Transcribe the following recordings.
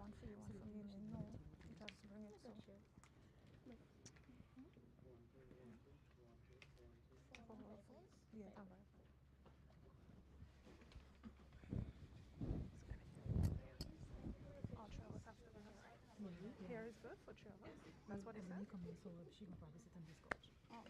one for you, one for me. No, you have to bring it so. For both of us? Yeah, alright. All trailers have to be here. Here is good for trailers. That's what it said. Oh,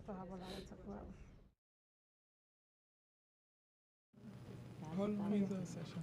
I have a lot to talk about. How long is the session?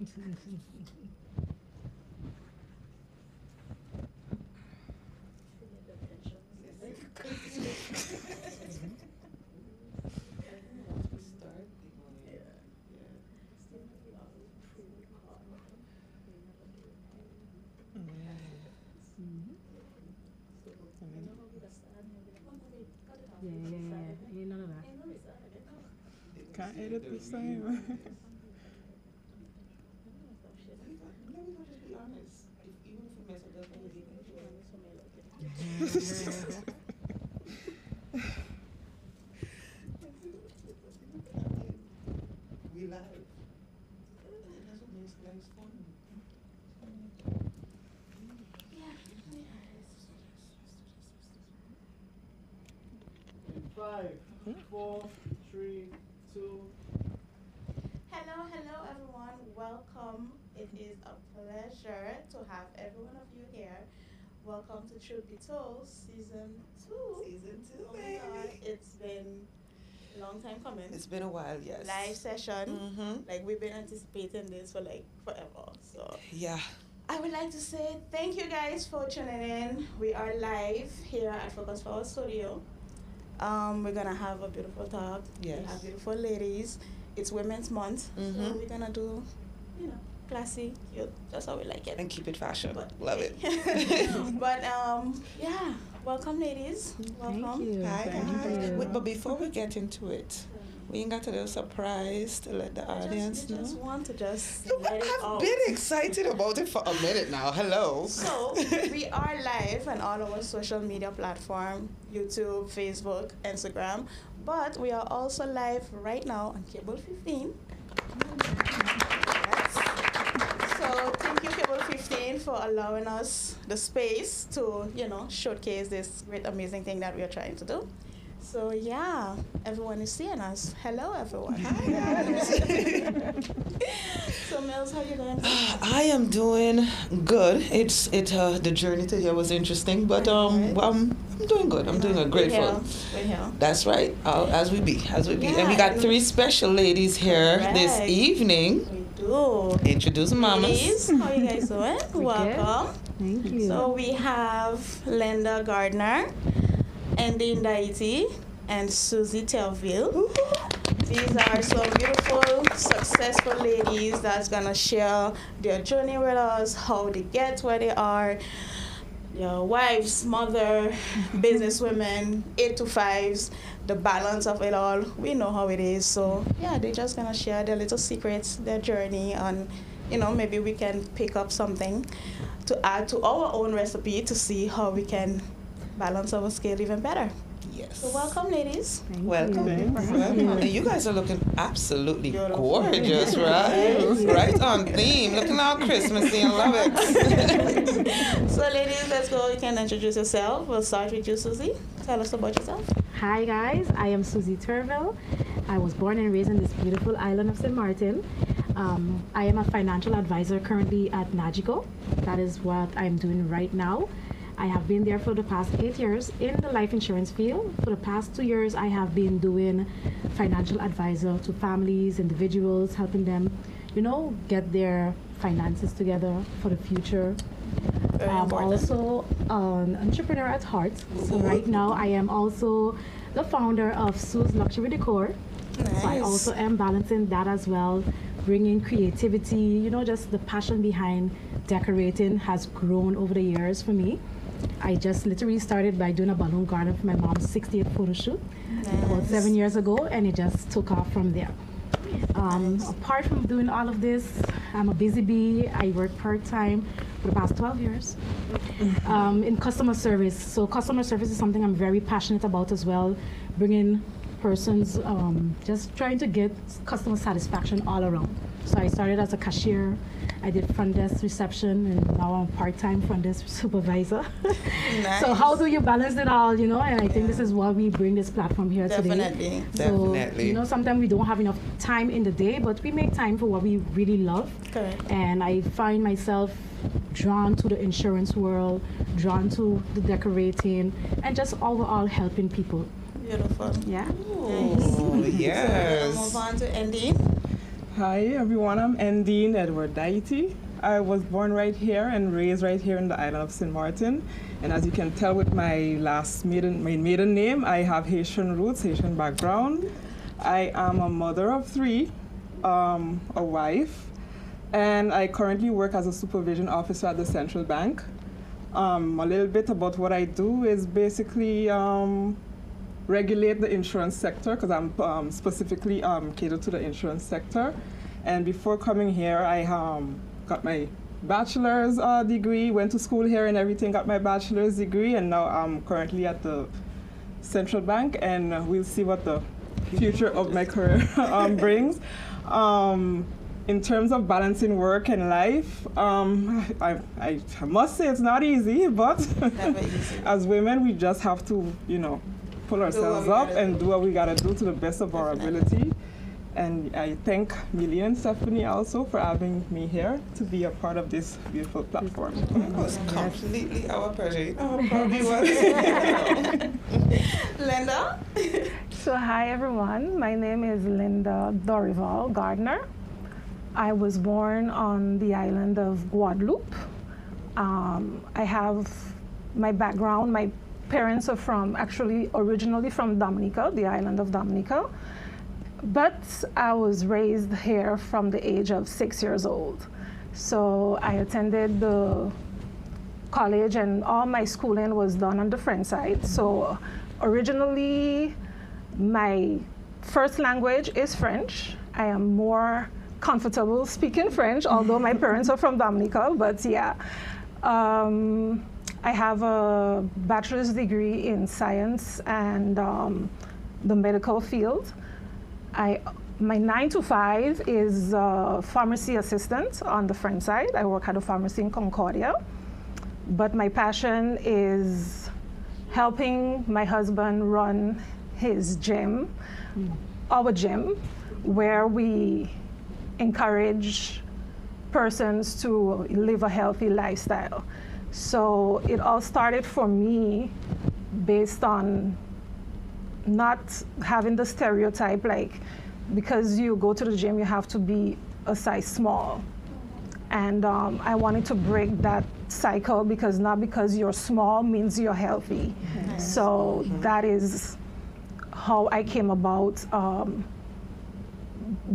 Yeah. Ain't none of that. Can't edit the same. We live. That's what makes life fun. In 5, 4, 3, 2. Hello, everyone. Welcome. It is a pleasure to have every one of you here. Welcome to Truth Be Told, Season 2. Season 2, Oh my baby. God, it's been a long time coming. It's been a while, yes. Live session. Mm-hmm. Like, we've been anticipating this for like forever. So Yeah. I would like to say thank you guys for tuning in. We are live here at Focus Power Studio. We're gonna have a beautiful talk. Yes. We have beautiful ladies. It's Women's Month, so Mhm. we're gonna do, classy, cute. That's how we like it. And keep it fashion. But- Love it. But yeah, welcome, ladies. Welcome. Thank you. Hi, Thank guys. you. Wait, but before we get into it, we ain't got a little surprise to let the audience I just know. want to just Look, let it I've out. been excited about it for a minute now. Hello. So we are live on all our social media platform, YouTube, Facebook, Instagram. But we are also live right now on Cable 15. Yes. So thank you, Cable 15, for allowing us the space to, showcase this great, amazing thing that we are trying to do. So yeah, everyone is seeing us. Hello, everyone. Hi, guys. So Mills, how you doing? I am doing good. The journey to here was interesting, but I'm doing good. I'm doing grateful. We're here. That's right. As we be. Yeah, And we got 3 special ladies here this Correct. evening. We do. Introduce mamas. Ladies, how you guys doing? Welcome. Thank you. So we have Linda Gardner, Andy Ndaiti, and Susie Telville. These are some beautiful, successful ladies that's gonna share their journey with us, how they get where they are. Your wives, mother, businesswomen, 8 to 5s, the balance of it all. We know how it is. So yeah, they're just gonna share their little secrets, their journey, and maybe we can pick up something to add to our own recipe to see how we can balance our scale even better. Yes. So welcome, ladies. Thank Welcome. you. Welcome. And you guys are looking absolutely Beautiful. gorgeous, right? Right on theme. Looking all Christmassy. I love it. So ladies, let's go. You can introduce yourself. We'll start with you, Susie. Tell us about yourself. Hi guys, I am Susie Turville. I was born and raised in this beautiful island of St. Martin. I am a financial advisor currently at Nagico. That is what I'm doing right now. I have been there for the past 8 years in the life insurance field. For the past 2 years, I have been doing financial advisor to families, individuals, helping them, get their finances together for the future. Very I'm important. also an entrepreneur at heart. So right now, I am also the founder of Sue's Luxury Decor. So I also am balancing that as well, bringing creativity, just the passion behind decorating has grown over the years for me. I just literally started by doing a balloon garden for my mom's 60th photo shoot about 7 years ago, and it just took off from there. Apart from doing all of this, I'm a busy bee. I work part-time for the past 12 years in customer service. So customer service is something I'm very passionate about as well, bringing persons, just trying to get customer satisfaction all around. So I started as a cashier. I did front desk reception, and now I'm part-time front desk supervisor. Nice. So how do you balance it all, And I think this is why we bring this platform here today. Definitely. So, Definitely. Sometimes we don't have enough time in the day, but we make time for what we really love. Correct. And I find myself drawn to the insurance world, drawn to the decorating, and just overall helping people. Beautiful. Yeah. Oh, So yes. move on to Andy. Hi everyone, I'm Endine Edward Daity. I was born right here and raised right here in the island of St. Martin. And as you can tell with my maiden name, I have Haitian roots, Haitian background. I am a mother of 3, a wife, and I currently work as a supervision officer at the Central Bank. A little bit about what I do is basically regulate the insurance sector, because I'm specifically catered to the insurance sector. And before coming here, I got my bachelor's degree, went to school here and everything, got my bachelor's degree, and now I'm currently at the Central Bank, and we'll see what the future of my career brings. In terms of balancing work and life, I must say it's not easy, but as women, we just have to, pull ourselves up and do what we gotta do to the best of our ability. And I thank Millie and Stephanie also for having me here to be a part of this beautiful platform. It was completely our pleasure. Probably was. Linda? So hi everyone, my name is Linda Dorival Gardner. I was born on the island of Guadeloupe. I have my background, my parents are originally from Dominica, the island of Dominica. But I was raised here from the age of 6 years old. So I attended the college and all my schooling was done on the French side. So originally, my first language is French. I am more comfortable speaking French, although my parents are from Dominica, but yeah. I have a bachelor's degree in science and the medical field. My 9 to 5 is pharmacy assistant on the French side. I work at a pharmacy in Concordia. But my passion is helping my husband run his gym, our gym, where we encourage persons to live a healthy lifestyle. So it all started for me based on not having the stereotype, like because you go to the gym, you have to be a size small. And I wanted to break that cycle, because not because you're small means you're healthy. So that is how I came about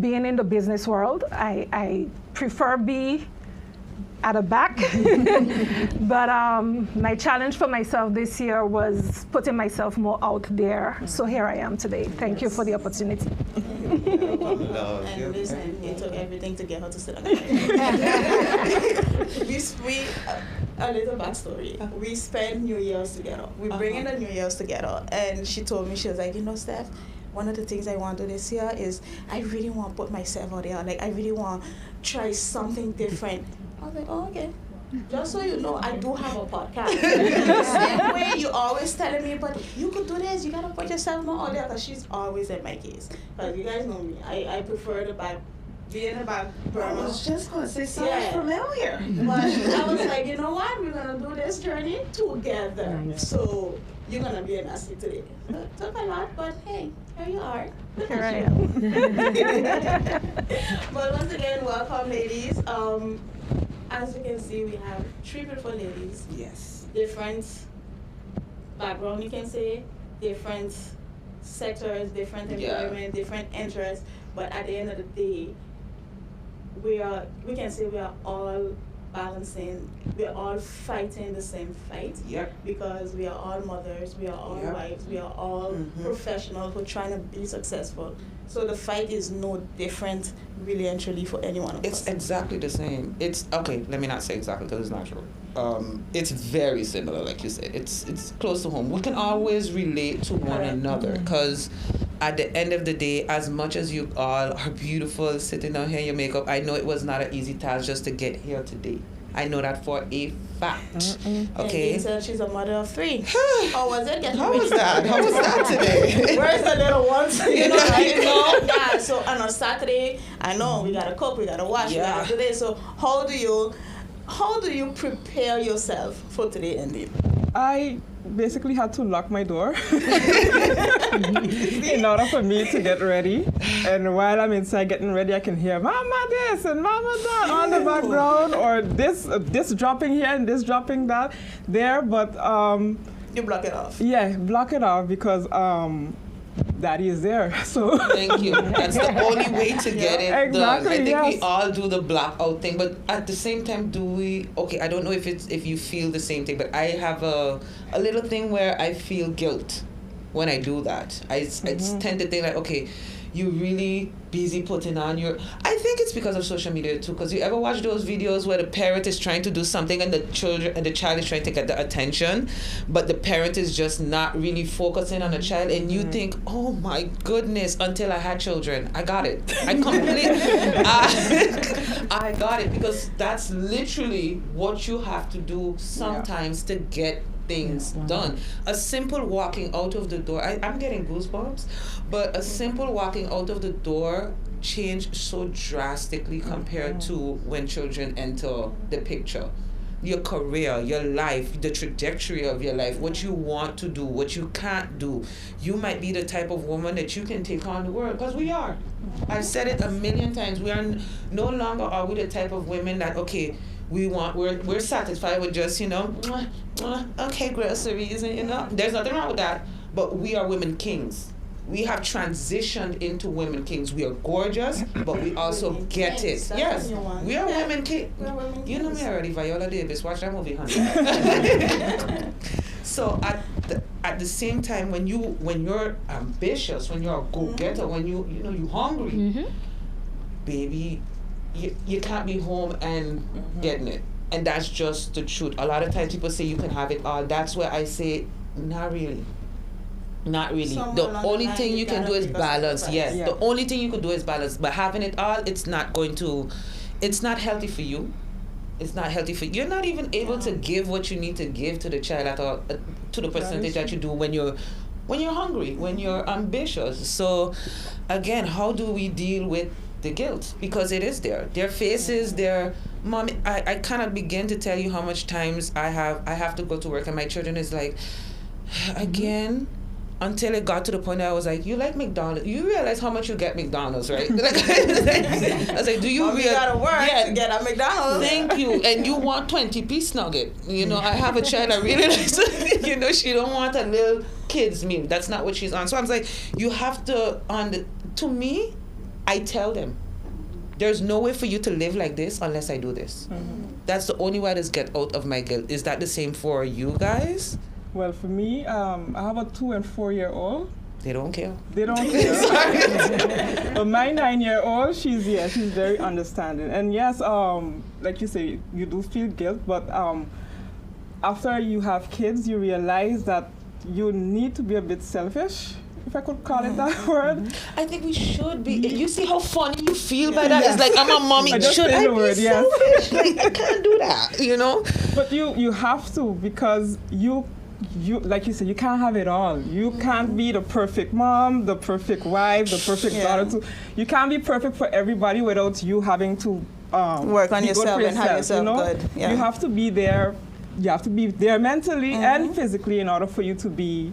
being in the business world. I prefer be at the back. But my challenge for myself this year was putting myself more out there. So here I am today. Thank you for the opportunity. And listen, it took everything to get her to sit down. A little backstory. We spent New Year's together. We bring in the New Year's together. And she told me, she was like, Steph, one of the things I want to do this year is I really want to put myself out there. Like, I really want to try something different. I was like, oh, okay. Just so you know, I do have a podcast. The same way you always telling me, but you could do this, you gotta put yourself more out there, because she's always in my case. Because you guys know me, I prefer the back, be in the back burner. I was just going to say something familiar. But I was like, you know what, we're gonna do this journey together. So you're gonna be in our seat today. It took a lot, but hey, here you are. Here I am. But once again, welcome ladies. As you can see, we have 3 beautiful ladies. Yes. Different background, you can say, different sectors, different employment, different interests. But at the end of the day, we can say we are all balancing, we're all fighting the same fight. Yep. Because we are all mothers, we are all wives, we are all professionals who are trying to be successful. So the fight is no different, really and truly, for anyone of us. It's exactly the same. It's okay. Let me not say exactly, because it's not true. It's very similar, like you said. It's close to home. We can always relate to one another, because at the end of the day, as much as you all are beautiful, sitting down here in your makeup, I know it was not an easy task just to get here today. I know that for a fact. Okay. And said she's a mother of 3. How was it? How was that? How was that today? Where's the little ones? Yeah. So on a Saturday, I know we gotta cook, we gotta wash, we gotta do this. So how do you prepare yourself for today, Andy? basically had to lock my door in order for me to get ready. And while I'm inside getting ready, I can hear "Mama this" and "Mama that" on the background, or this dropping here and this dropping that there. But You block it off. yeah, block it off because Daddy is there. So Thank you. That's the only way to get it done. Exactly, I think yes. we all do the blackout thing, but at the same time, do we? Okay, I don't know if you feel the same thing, but I have a little thing where I feel guilt when I do that. I tend to think like, okay, you really busy putting on your. I think it's because of social media too. Because you ever watch those videos where the parent is trying to do something and the child is trying to get the attention, but the parent is just not really focusing on the child, and you think, oh my goodness! Until I had children, I got it. I completely, I got it, because that's literally what you have to do sometimes to get things done. A simple walking out of the door, I'm getting goosebumps, but a simple walking out of the door changed so drastically compared to when children enter the picture. Your career, your life, the trajectory of your life, what you want to do, what you can't do. You might be the type of woman that you can take on the world, because we are. I've said it a million times. We are no longer are we the type of women that, okay, we're satisfied with just, okay, groceries, and there's nothing wrong with that, but we are women kings. We have transitioned into women kings. We are gorgeous, but we also get it. Yes, we are women kings. You know me already, Viola Davis. Watch that movie, honey. So at the same time, when you're ambitious, when you're a go-getter, when you hungry, baby, you can't be home and getting it. And that's just the truth. A lot of times people say you can have it all. That's where I say, not really. Not really. The only thing you can do is balance. Yes. The only thing you can do is balance. But having it all, it's not healthy for you. It's not healthy for you. You're not even able to give what you need to give to the child at all, to the percentage that you do when you're hungry, when you're ambitious. So again, how do we deal with the guilt? Because it is there. Their faces, their mommy. I cannot begin to tell you how much times I have to go to work and my children is like, again, until it got to the point that I was like, you like McDonald's? You realize how much you get McDonald's, right? I was like, do you realize? You gotta work to get a McDonald's. Thank you. And you want 20-piece nugget. I have a child that really likes, she don't want a little kid's meal. That's not what she's on. So I was like, you have to, to me, I tell them, there's no way for you to live like this unless I do this. That's the only way to get out of my guilt. Is that the same for you guys? Well, for me, I have a 2 and 4-year-old. They don't care. They don't care. But my 9-year-old, she's very understanding. And yes, like you say, you do feel guilt, but after you have kids, you realize that you need to be a bit selfish, if I could call it that word. I think we should be. You see how funny you feel by that? It's like, I'm a mommy. Should I be selfish? Like, I can't do that, But you have to, because you like you said, you can't have it all. You can't be the perfect mom, the perfect wife, the perfect daughter too. You can't be perfect for everybody without you having to work on yourself and have yourself good. Yeah. You have to be there. You have to be there mentally and physically in order for you to be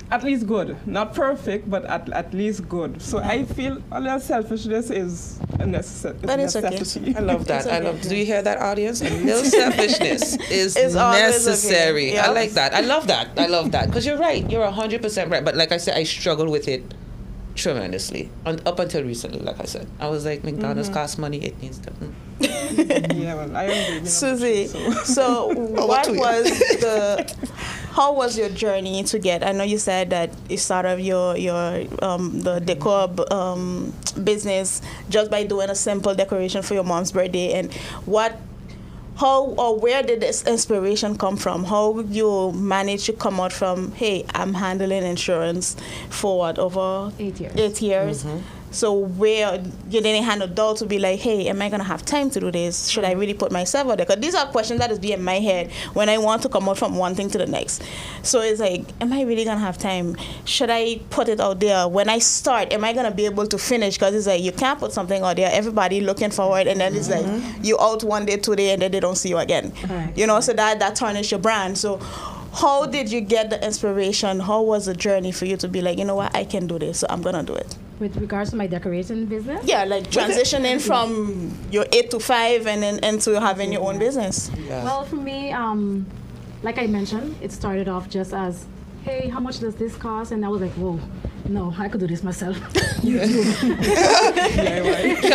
at least good. Not perfect, but at least good. So I feel a little selfishness is a necessity. Okay. I love that. Do you hear that, audience? A little selfishness is necessary. Okay. Yep. I like that. I love that. Because you're right. You're 100% right. But like I said, I struggle with it tremendously. Up until recently, like I said. I was like, McDonald's costs money. It needs to... Yeah, well, I agree. Susie, so how was your journey to get? I know you said that you started your the decor business just by doing a simple decoration for your mom's birthday, and where did this inspiration come from? How you managed to come out from, hey, I'm handling insurance for over 8 years. 8 years. So where you didn't have a doubt to be like, hey, am I going to have time to do this? Should I really put myself out there? Because these are questions that is in my head when I want to come out from one thing to the next. So it's like, am I really going to have time? Should I put it out there? When I start, am I going to be able to finish? Because it's like, you can't put something out there, everybody looking forward, and then it's like, you out one day, 2 days, and then they don't see you again. So that tarnishes your brand. So how did you get the inspiration? How was the journey for you to be like, you know what, I can do this, so I'm gonna do it? With regards to my decorating business? Yeah, like transitioning from your 8 to 5 and then into having your own business. Yeah. Well, for me, like I mentioned, it started off just as, hey, how much does this cost? And I was like, whoa, no, I could do this myself. YouTube.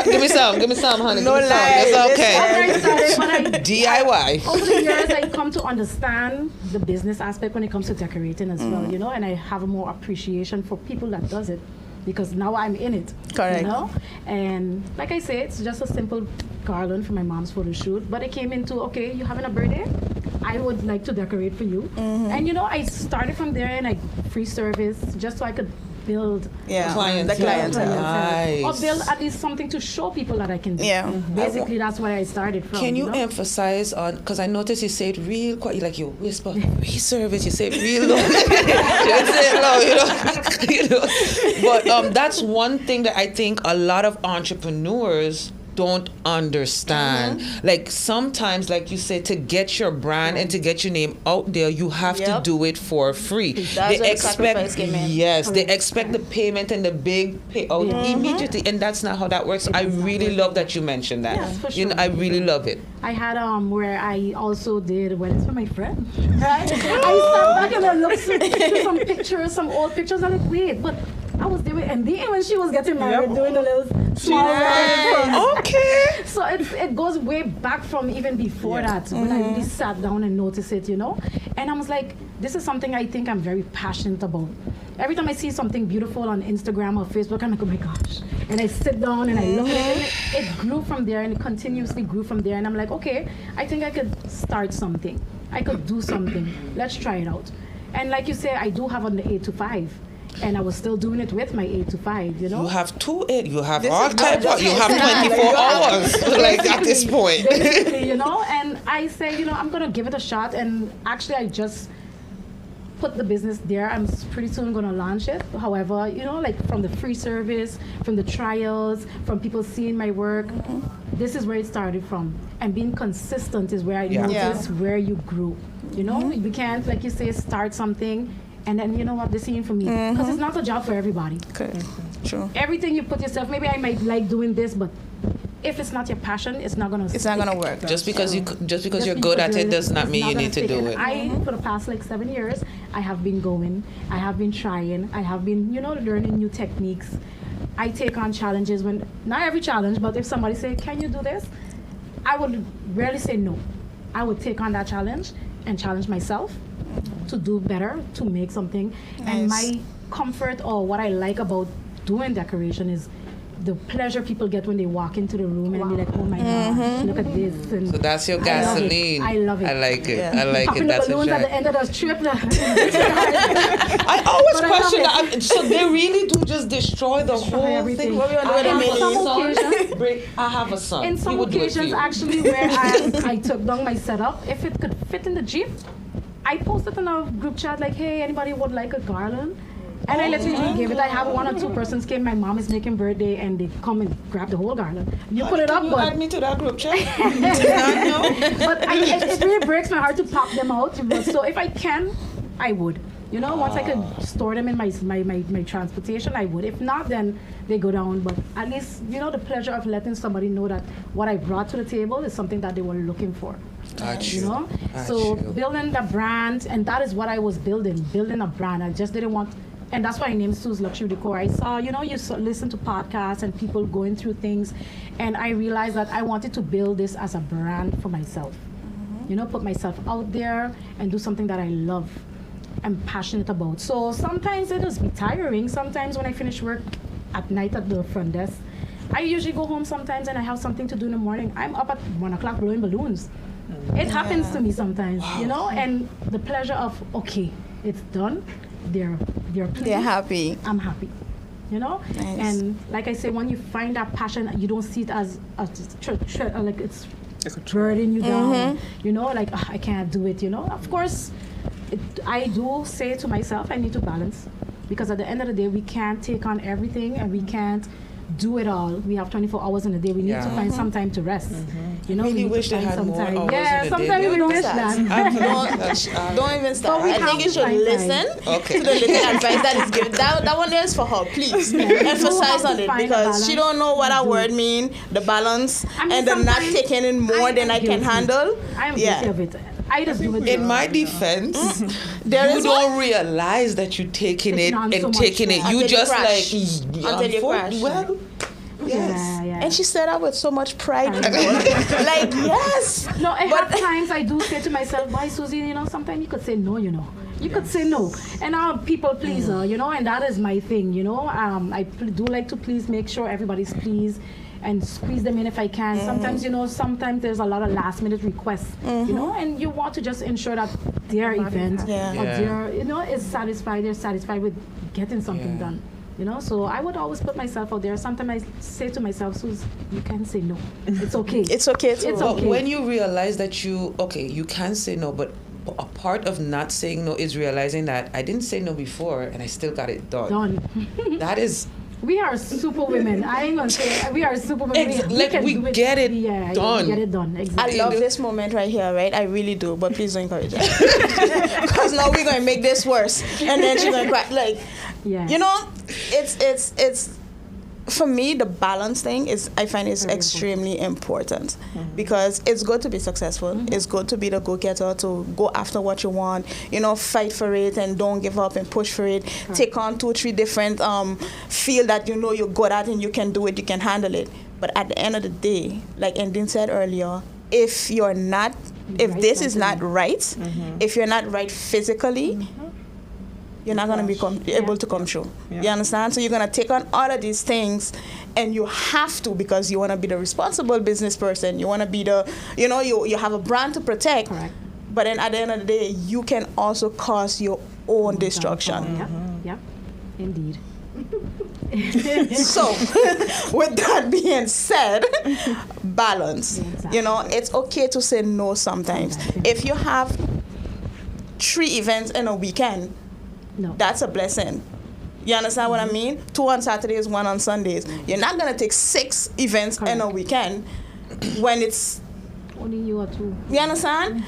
Give me some, honey. No Give me some. lie. It's okay. I started, but DIY. over the years, I come to understand the business aspect when it comes to decorating as well, you know, and I have a more appreciation for people that does it because now I'm in it. Correct. You know, and like I say, it's just a simple garland for my mom's photo shoot, but it came into, okay, you having a birthday? I would like to decorate for you. And you know, I started from there and I free service just so I could build Clientele. the clientele. Nice. or build at least something to show people that I can do. Yeah. Basically, that's where I started from. Can you know? emphasize on, because I noticed you say it real quiet, like you whisper, re-service, you say it real low. You don't say it low, you know. But that's one thing that I think a lot of entrepreneurs don't understand. Like sometimes, like you said, to get your brand and to get your name out there, you have to do it for free. That's where the sacrifice came in. Yes, they expect the payment and the big payout immediately, and that's not how that works. I really love that you mentioned that. Yes, for You know, sure. I really love it. I had where I also did weddings for my friend. Right? I sat back and I looked through some pictures, some old pictures. I'm like, wait, but I was doing and then when she was getting married, doing the little small wedding. Okay. So it goes way back from even before that when I really sat down and noticed it, you know. And I was like, this is something I think I'm very passionate about. Every time I see something beautiful on Instagram or Facebook, I'm like, oh my gosh. And I sit down and I look at it, and it grew from there and it continuously grew from there. And I'm like, okay, I think I could start something. I could do something. Let's try it out. And like you say, I do have an 8 to 5. And I was still doing it with my 8 to 5, you know? You have 2 8. You have This all is type not of. You just have 24 hours. Like at this point. Basically, you know? And I say, you know, I'm going to give it a shot. And actually, I just put the business there. I'm pretty soon going to launch it. However, you know, like from the free service, from the trials, from people seeing my work, this is where it started from. And being consistent is where I notice where you grew. You know, we can't, like you say, start something and then, you know what, this ain't for me. Because it's not a job for everybody. Okay. True. Everything you put yourself, maybe I might like doing this, but if it's not your passion, it's not gonna. It's not gonna work. Just because you're good at it does not mean you need to do it. I, for the past like 7 years, I have been going, I have been trying, I have been, you know, learning new techniques. I take on challenges when, not every challenge, but if somebody say, can you do this? I would rarely say no. I would take on that challenge and challenge myself to do better, to make something. And my comfort or what I like about doing decoration is the pleasure people get when they walk into the room and be like, oh my God, look at this. And So that's your I love it. gasoline. I love it. I like it. Yeah. I like Popping it. the That's a balloons at the drive. end of the trip. I always But I question love that. So they really do just destroy the whole everything. thing. What we gonna do I with have the a Some son. occasions- I have a son. In He some would do it for occasions, you. actually, where I took down my setup, if it could fit in the Jeep, I posted in a group chat like, hey, anybody would like a garland? And I literally gave it. I have 1 or 2 persons came. My mom is making birthday, and they come and grab the whole garland. You put it up, You but add me to that group chat. it really breaks my heart to pop them out. But so if I can, I would. You know, once I could store them in my transportation, I would. If not, then they go down. But at least, you know, the pleasure of letting somebody know that what I brought to the table is something that they were looking for. Got You you. know? Got So you. building the brand, and that is what I was building a brand. I just didn't want, and that's why I named Sue's Luxury Decor. I saw, you know, listen to podcasts and people going through things, and I realized that I wanted to build this as a brand for myself. You know, put myself out there and do something that I love. I'm passionate about. So sometimes it just be tiring. Sometimes when I finish work at night at the front desk, I usually go home sometimes and I have something to do in the morning. I'm up at 1 o'clock blowing balloons. It happens to me sometimes, you know, and the pleasure of, okay, it's done. They're pleased. They're happy. I'm happy, you know? Nice. And like I say, when you find that passion, you don't see it as like it's burdening you down, you know, like, "Ah, I can't do it, you know? Of course, I do say to myself, I need to balance, because at the end of the day, we can't take on everything and we can't do it all. We have 24 hours in a day. We need to find some time to rest. You know, I really we need wish to they find had some more time. hours Yeah, in a sometimes day. we wish that. Don't even start. But we I think have you to should find listen Okay. to the little advice that is given. That one is for her. Please emphasize on it find a because she don't know what that balance. word mean. The balance I mean, and the not sometimes taking in more I than am I can guilty. handle. I am Yeah. guilty of it. I just do it. In my defense, There you is don't realize that you're taking It's it not and so much taking it. stress. You Until you just crash. like Until you crash. Well, yes. Yeah. And she said that with so much pride. I know. Like, yes. No, I But- have times I do say to myself, why, Susie, you know, sometimes you could say no, you know. You could say no. And I'm a people pleaser, you know, and that is my thing, you know. I do like to please, make sure everybody's pleased and squeeze them in if I can. Sometimes, you know, sometimes there's a lot of last minute requests, you know, and you want to just ensure that their event Yeah. or Yeah. their, you know, is satisfied, they're satisfied with getting something done. You know, so I would always put myself out there. Sometimes I say to myself, Sus, you can say no. It's okay. It's okay to. It's But okay. when you realize that you can say no, but a part of not saying no is realizing that I didn't say no before and I still got it done. Done. That is We are super women. I ain't gonna say we are super women. we get it yeah, done. We get it done. I Exactly. love this moment right here, right? I really do, but please don't encourage her. Because now we're gonna make this worse, and then she's gonna cry. Like, Yeah. you know, it's for me the balance thing is I find is extremely important because it's good to be successful. It's good to be the go-getter, to go after what you want. You know, fight for it and don't give up and push for it. Take on 2-3 different field that you know you're good at and you can do it. You can handle it. But at the end of the day, like Endine said earlier, if you're not, if Right this is not mentally. right, if you're not right physically, you're not going to be able to come through. Yeah. You understand? So you're going to take on all of these things, and you have to because you want to be the responsible business person. You want to be the, you know, you have a brand to protect. Correct. But then at the end of the day, you can also cause your own destruction. Yep. Yep. Indeed. So, with that being said, balance. Exactly. You know, it's okay to say no sometimes. Exactly. If you have 3 events in a weekend, No. that's a blessing. You understand what I mean? 2 on Saturdays, 1 on Sundays. You're not gonna take 6 events in a Correct. weekend when it's. Only you or two. You understand?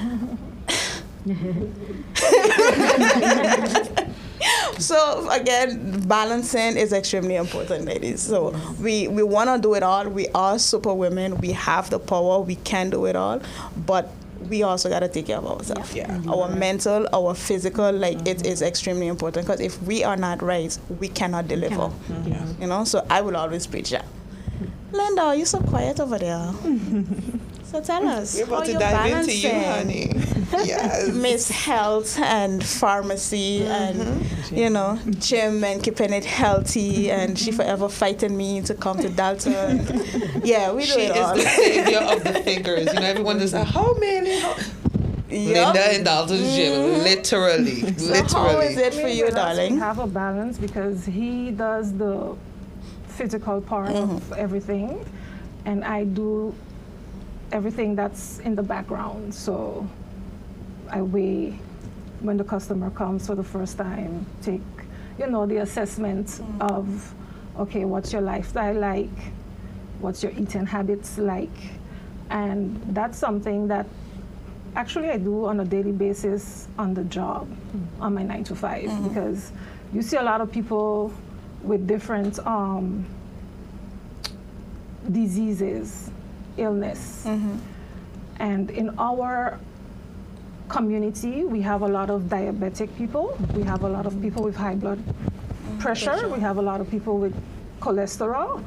So again, balancing is extremely important, ladies. So we want to do it all. We are super women. We have the power. We can do it all, but we also got to take care of ourselves. Yeah. Our mental, our physical, like it is extremely important because if we are not right, we cannot deliver. Yeah. You know, so I will always preach that. Linda, you're so quiet over there. So tell us, We're how about to you dive into you, balancing honey. Yes. Miss Health and pharmacy and, you know, gym and keeping it healthy and she forever fighting me to come to Dalton. Yeah, we do She it is all. the savior of the thinkers. You know, everyone is like, how many? Linda in Dalton's gym, literally. So how is it for Me you, and us, darling? We have a balance because he does the physical part of everything, and I do everything that's in the background. So I weigh when the customer comes for the first time, take, you know, the assessment of, okay, what's your lifestyle like? What's your eating habits like? And that's something that actually I do on a daily basis on the job, on my 9 to 5, because you see a lot of people with different diseases, illness. And in our community, we have a lot of diabetic people. We have a lot of people with high blood pressure. We have a lot of people with cholesterol.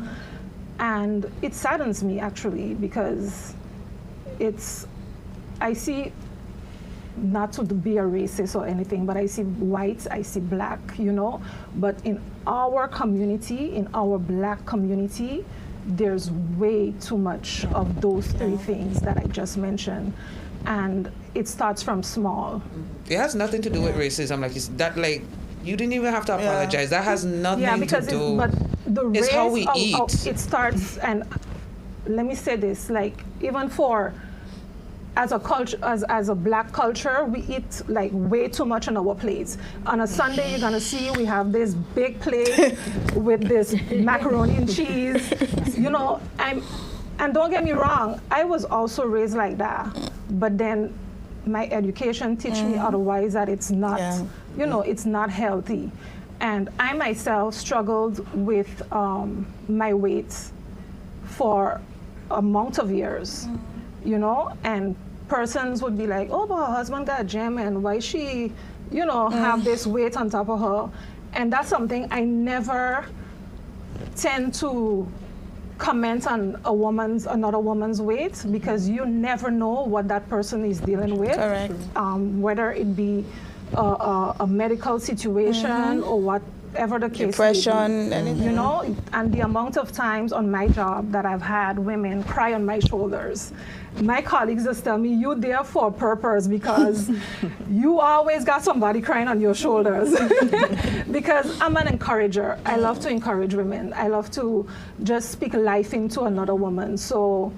And it saddens me actually because I see, not to be a racist or anything, but I see white, I see black, you know. But in our community, in our black community, there's way too much of those 3 things that I just mentioned. And it starts from small. It has nothing to do with racism. Like you didn't even have to apologize. That has nothing because to do. but the it's race how we of eat. it starts, and let me say this, like even for, as a culture, as a black culture, we eat like way too much on our plates. On a Sunday, you're gonna see we have this big plate with this macaroni and cheese. You know, and don't get me wrong, I was also raised like that. But then my education teach me otherwise, that it's not, you know, it's not healthy. And I myself struggled with my weight for a amount of years, you know, and persons would be like, oh, but her husband got a gym, and why she, you know, have this weight on top of her. And that's something I never tend to comment on another woman's weight, because you never know what that person is dealing with. Correct. Whether it be a medical situation or whatever the case Depression, may be. anything. You know, and the amount of times on my job that I've had women cry on my shoulders. My colleagues just tell me, you there for a purpose, because you always got somebody crying on your shoulders. Because I'm an encourager. I love to encourage women. I love to just speak life into another woman. So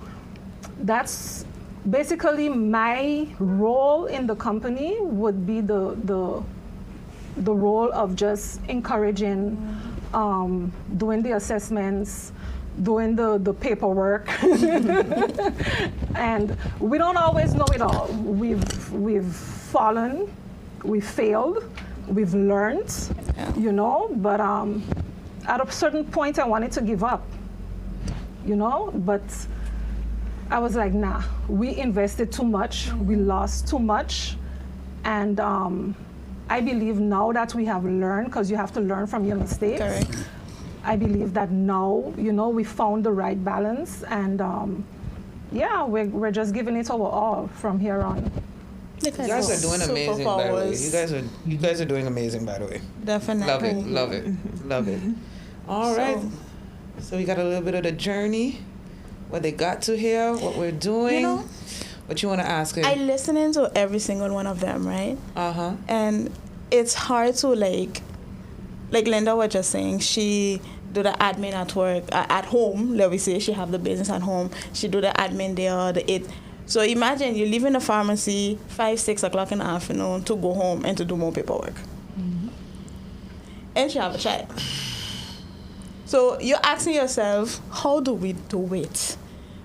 that's basically my role in the company, would be the role of just encouraging, doing the assessments, doing the paperwork. And we don't always know it all. We've fallen, we've failed, we've learned, you know, but at a certain point I wanted to give up, you know, but I was like, nah, we invested too much, we lost too much. And I believe now that we have learned, because you have to learn from your mistakes. Correct. I believe that now, you know, we found the right balance, and yeah, we're just giving it our all from here on. You guys are doing amazing, by the way. You guys are doing amazing, by the way. Definitely. Love it. All right. So we got a little bit of the journey, what they got to here, what we're doing. You know, what you want to ask him? I listening to every single one of them, right? And it's hard to like Linda was just saying, she do the admin at work, at home, let me say, she have the business at home, she do the admin there, so imagine you leave in the pharmacy 5-6 o'clock in the afternoon to go home and to do more paperwork. And she have a child. So you're asking yourself, how do we do it?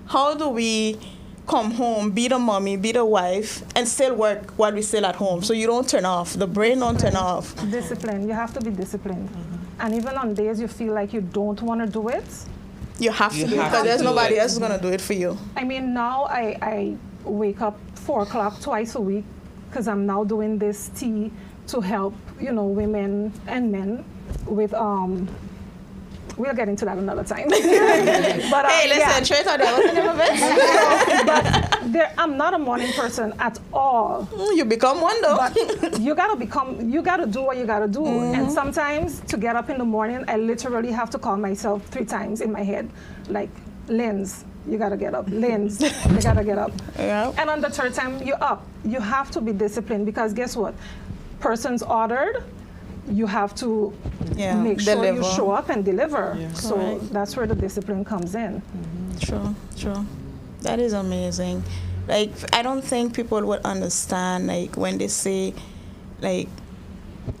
How do we come home, be the mommy, be the wife, and still work while we're still at home, so you don't turn off, the brain don't turn off? Discipline, you have to be disciplined. And even on days you feel like you don't want to do it, you have to do it, because there's nobody else who's going to do it for you. I mean, now I wake up 4 o'clock twice a week, because I'm now doing this tea to help, you know, women and men with we'll get into that another time. But, hey, listen, straight out there, what's the name of it? But I'm not a morning person at all. You become one though. But you gotta do what you gotta do. And sometimes to get up in the morning, I literally have to call myself 3 times in my head, like, Linz, you gotta get up. Linz, you gotta get up. Yeah. And on the 3rd time, you're up. You have to be disciplined, because guess what? Person's ordered, you have to make sure you show up and deliver. Yeah. So that's where the discipline comes in. True. That is amazing. Like, I don't think people would understand, like, when they say, like,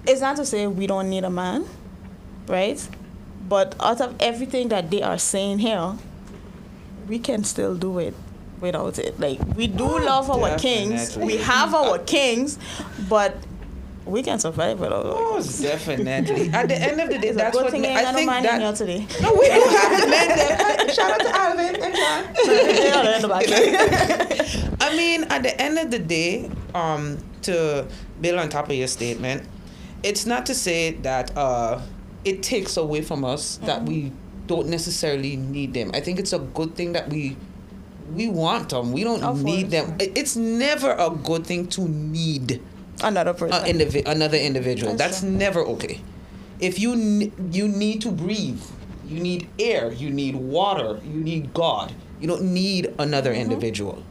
it's not to say we don't need a man, right? But out of everything that they are saying here, we can still do it without it. Like, we do love our kings. We have our kings, but we can survive without it. Oh, definitely. At the end of the day, it's that's a good what thing I think man that. In here today. No, we do have the men there. Shout out to Alvin and John. I mean, at the end of the day, to build on top of your statement, it's not to say that it takes away from us that we don't necessarily need them. I think it's a good thing that we want them. We don't need them. It's never a good thing to need another person, another individual. That's never okay. If you need to breathe, you need air, you need water, you need God. You don't need another individual.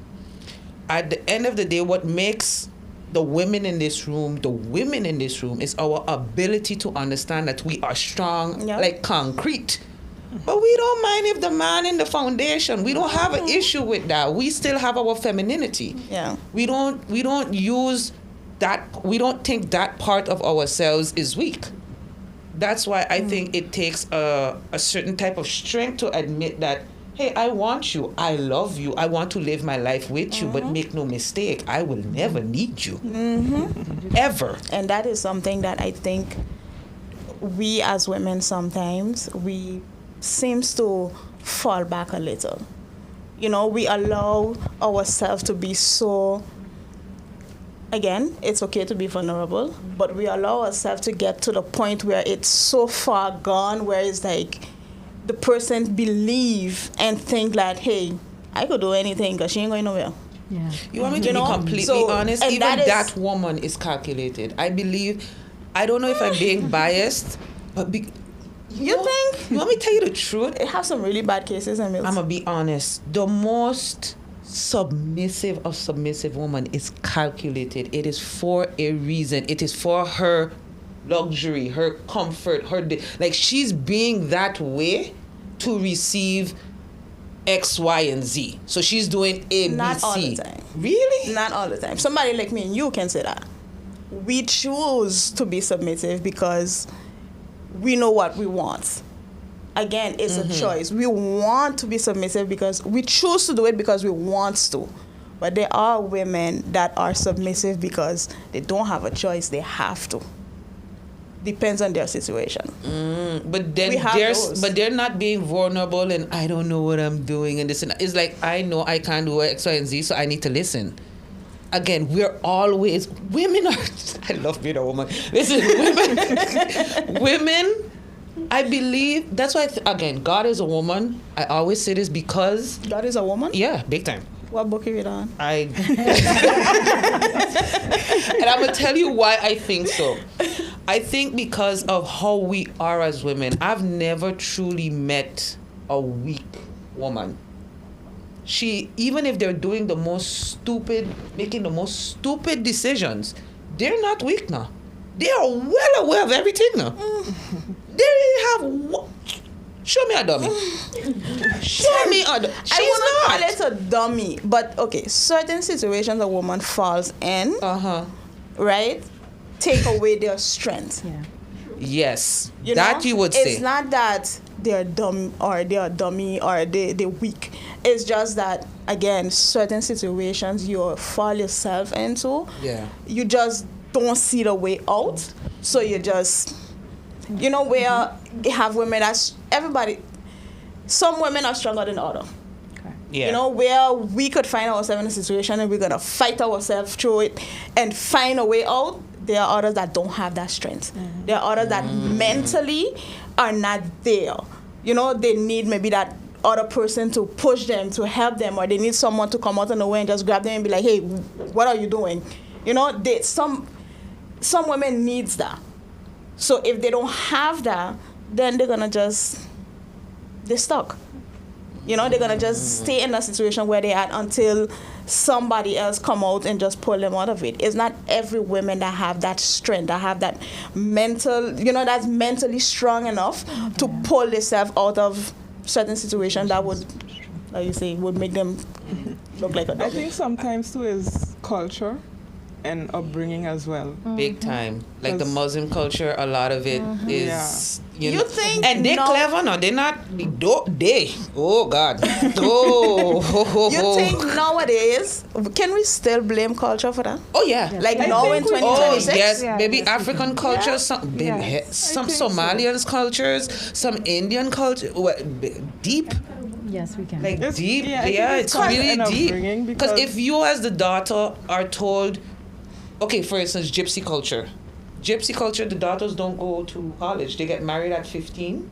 At the end of the day, what makes the women in this room is our ability to understand that we are strong like concrete. But we don't mind if the man in the foundation. We don't have an issue with that. We still have our femininity. Yeah. We don't use that. We don't think that part of ourselves is weak. That's why I think it takes a certain type of strength to admit that, hey, I want you. I love you. I want to live my life with you. But make no mistake, I will never need you. Ever. And that is something that I think we as women sometimes, we seems to fall back a little. You know, we allow ourselves to be so, again, it's okay to be vulnerable, but we allow ourselves to get to the point where it's so far gone, where it's like the person believe and think that, hey, I could do anything because she ain't going nowhere. Yeah. You want me to be completely honest? Even that woman is calculated. I believe, I don't know if I'm being biased, but you think? You want me to tell you the truth? It has some really bad cases, Emil. I'm going to be honest. The most submissive of submissive woman is calculated. It is for a reason. It is for her luxury, her comfort, like she's being that way to receive X, Y, and Z. So she's doing A, B, C. Not all the time. Really? Not all the time. Somebody like me and you can say that. We choose to be submissive because we know what we want. Again, it's a choice. We want to be submissive because we choose to do it because we want to. But there are women that are submissive because they don't have a choice. They have to. Depends on their situation. But then they're not being vulnerable and I don't know what I'm doing and this and that. It's like, I know I can't do X, Y, and Z, so I need to listen. Again, women are, I love being a woman. Listen, women, I believe, that's why, again, God is a woman. I always say this because... God is a woman? Yeah, big time. What book you read on? And I'm going to tell you why I think so. I think because of how we are as women. I've never truly met a weak woman. Even if they're doing making the most stupid decisions, they're not weak now. They are well aware of everything now. They have... Show me a dummy. Show me a dummy. I wouldn't call it a dummy, but okay, certain situations a woman falls in, right, take away their strength. Yeah. Yes, you would say. It's not that they're dumb or they're dummy or they're weak. It's just that, again, certain situations you fall yourself into, you just don't see the way out, so you just... You know, where they have women some women are stronger than others. Okay. Yeah. You know, where we could find ourselves in a situation and we're going to fight ourselves through it and find a way out. There are others that don't have that strength. There are others that mentally are not there. You know, they need maybe that other person to push them, to help them, or they need someone to come out in the way and just grab them and be like, hey, what are you doing? You know, some women needs that. So if they don't have that, then they're stuck. You know, they're gonna just stay in a situation where they're at until somebody else come out and just pull them out of it. It's not every woman that have that strength, that have that mental, that's mentally strong enough to pull themselves out of certain situations that would, like you say, would make them look like a dog. I think sometimes too is culture and upbringing as well. Big time. Like the Muslim culture, a lot of it is... You think... And they're clever, no? They're not... Oh, God. Oh. You think nowadays, can we still blame culture for that? Oh, yeah. Like now in 2026? Oh, yes. Yeah, Maybe yes, African culture, some Somalians cultures, some Indian culture. Deep. Yes, we can. Like It's- deep. yeah, I Yeah, think it's it's really quite deep. upbringing Because because- if you as the daughter are told... Okay, for instance, gypsy culture. Gypsy culture, the daughters don't go to college. They get married at 15,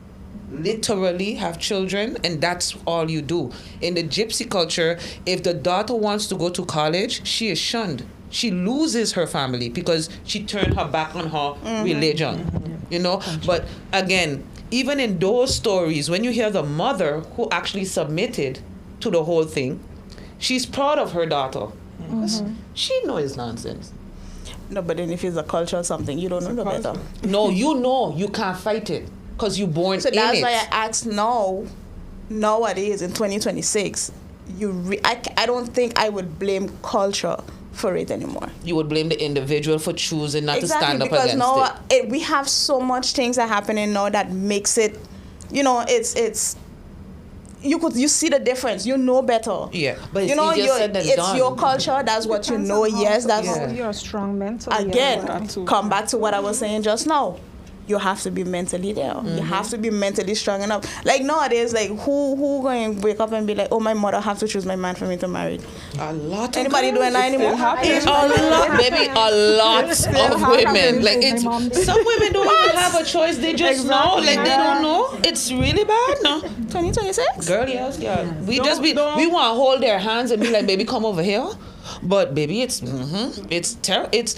literally have children, and that's all you do. In the gypsy culture, if the daughter wants to go to college, she is shunned. She loses her family because she turned her back on her religion. You know? But again, even in those stories, when you hear the mother who actually submitted to the whole thing, she's proud of her daughter. She knows nonsense. No, but then if it's a culture or something, you don't know no better. No, you know you can't fight it. because you born So in that's it. why I asked nowadays in 2026, I don't think I would blame culture for it anymore. You would blame the individual for choosing not to Exactly, stand up because against now it. we have so much things that are happening now that makes it, it's you see the difference. You know better. Yeah, but it's You know, easier said than it's done. your culture. That's what you Depends know. on how- Yes, that's how you're strong mentally. and again. whatnot. Come back to what I was saying just now. You have to be mentally there. You have to be mentally strong enough. Like nowadays, like who going to wake up and be like, oh, my mother have to choose my man for me to marry? A lot of Anybody girls, doing that it still anymore? happens. A lot, baby, a lot of women. Like it's some women don't even have a choice. They just know. Like they don't know. It's really bad. No, 2026? girl, yes, yeah. We we want to hold their hands and be like, baby, come over here. But baby, it's terrible. It's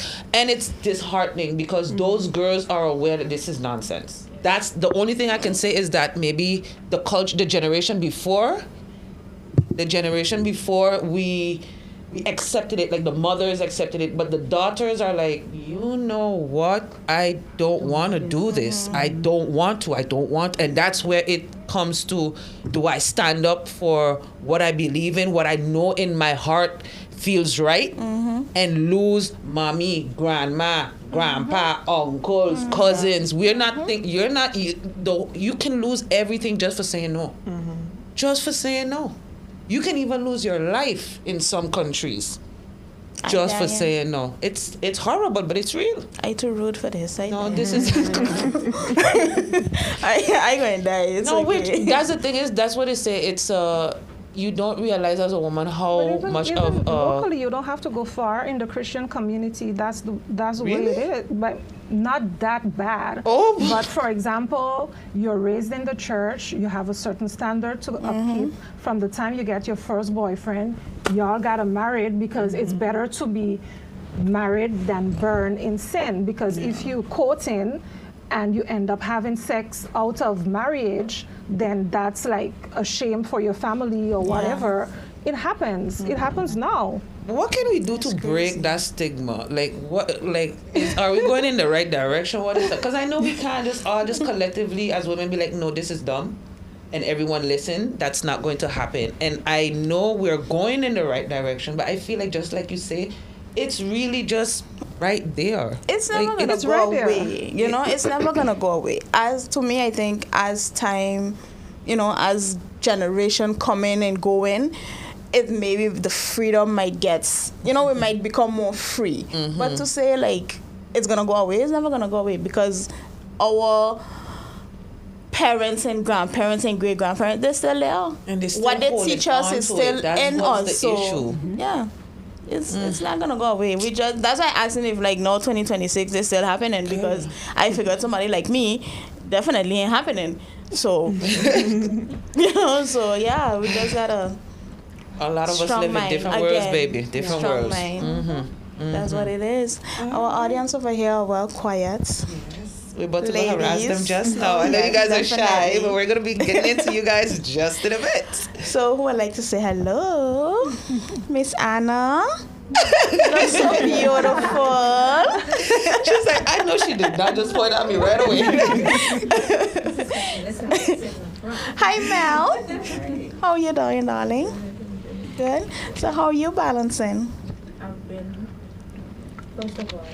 disheartening because those girls are aware that this is nonsense. That's the only thing I can say is that maybe the culture, the generation before, we accepted it, like the mothers accepted it, but the daughters are like, you know what? I don't want to do this. I don't want to. And that's where it comes to, do I stand up for what I believe in, what I know in my heart feels right, and lose mommy, grandma, grandpa, uncles, cousins. We're not you can lose everything just for saying no. Just for saying no. You can even lose your life in some countries just for saying no. It's horrible, but it's real. I too rude for this. This is I going to die. It's okay. that's the thing is, that's what they say. It's you don't realize as a woman how But much even of locally, you don't have to go far in the Christian community. That's the way Really? it is, but not that bad. Oh. But for example, you're raised in the church. You have a certain standard to upkeep. From the time you get your first boyfriend, y'all gotta married because it's better to be married than burn in sin. Because if you courting and you end up having sex out of marriage, then that's like a shame for your family or whatever. It happens. It happens now. what can we do to break that stigma? Like are we going in the right direction? What is that? Because I know we can't just all just collectively as women be like, no, this is dumb, and everyone listen. That's not going to happen. And I know we're going in the right direction, but I feel like, just like you say, it's really just right there. It's never gonna go away. You know, it's never gonna go away. As to me, I think as time, as generation coming and going, it maybe the freedom might get, we might become more free. But to say like it's gonna go away, it's never gonna go away, because our parents and grandparents and great grandparents, they're still there. And they still what they hold teach it us on is to still it. That's in what's us. the So issue. yeah. It's not gonna go away. That's why I asking if like no 2026 is still happening, because I figured somebody like me definitely ain't happening. So so yeah, we just gotta. A lot of us Strong live in mind. different Again, worlds, baby. Different strong worlds. mind. That's what it is. Our audience over here are well quiet. We're about to go harass them Ladies. just now. I know you guys are shy, Definitely. but we're going to be getting into you guys just in a bit. So who would like to say hello? Miss Anna. You look so beautiful. She's like, I know she did not just point at me right away. Hi Mel. How are you doing, darling? Good. So how are you balancing? I've been, first of all,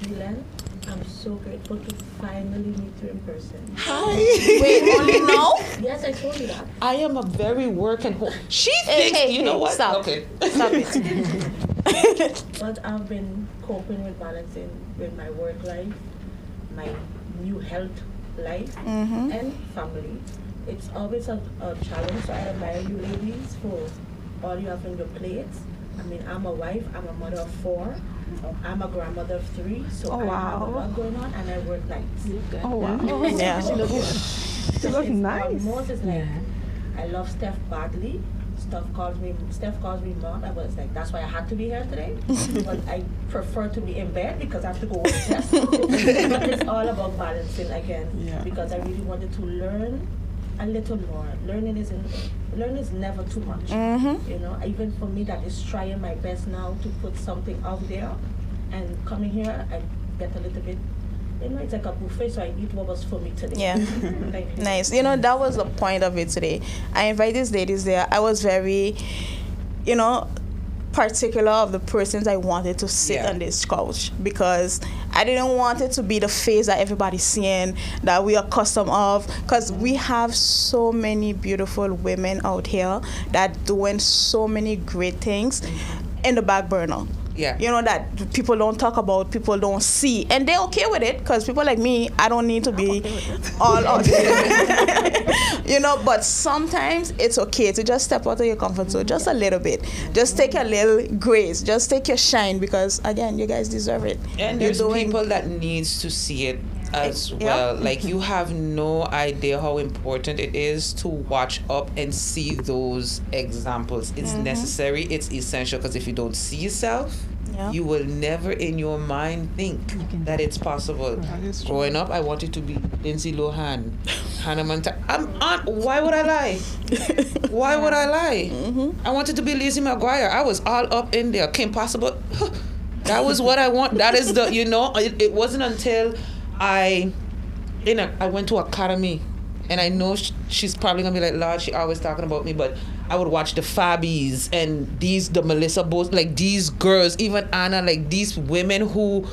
Milan, I'm so grateful to finally meet you in person. Hi. Wait, only now? Yes, I told you that. I am a very work and home. She Hey, thinks, hey, you know hey, what? stop. Okay. Stop it. But I've been coping with balancing with my work life, my new health life, and family. It's always a challenge, so I admire you ladies for all you have on your plates. I mean, I'm a wife, I'm a mother of 4, I'm a grandmother of 3, so Oh, I have a wow. lot going on, and I work nights. Oh wow. Yeah. You look nice. Moses, like, I love Steph badly. Steph calls me mom. I was like, that's why I had to be here today. But I prefer to be in bed because I have to go work test. But it's all about balancing again. Yeah. Because I really wanted to learn a little more. Learning is never too much. You know, even for me, that is trying my best now to put something out there. And coming here, I get a little bit it's like a buffet, so I eat what was for me today. Yeah. Thank you. Nice. You know, that was the point of it today. I invited these ladies there. I was very, particular of the persons I wanted to sit on this couch, because I didn't want it to be the face that everybody's seeing, that we are accustomed of, because we have so many beautiful women out here that doing so many great things in the back burner. Yeah. That people don't talk about, people don't see, and they're okay with it, because people like me, I don't need to be all out but sometimes it's okay to just step out of your comfort zone just a little bit. Just take a little grace, just take your shine, because again, you guys deserve it. And there's people that needs to see it as well. Like, you have no idea how important it is to watch up and see those examples. It's necessary, it's essential, because if you don't see yourself, you will never in your mind think that it's possible. Growing up, I wanted to be Lindsay Lohan, Hannah Montana. Why would I lie? Why would I lie? I wanted to be Lizzie McGuire. I was all up in there. Kim Possible. That was what I want. That is the, it wasn't until I went to academy, and I know she's probably gonna be like, Lord, she always talking about me, but I would watch the Fabbies and the Melissa Bose, like these girls, even Anna, like these women who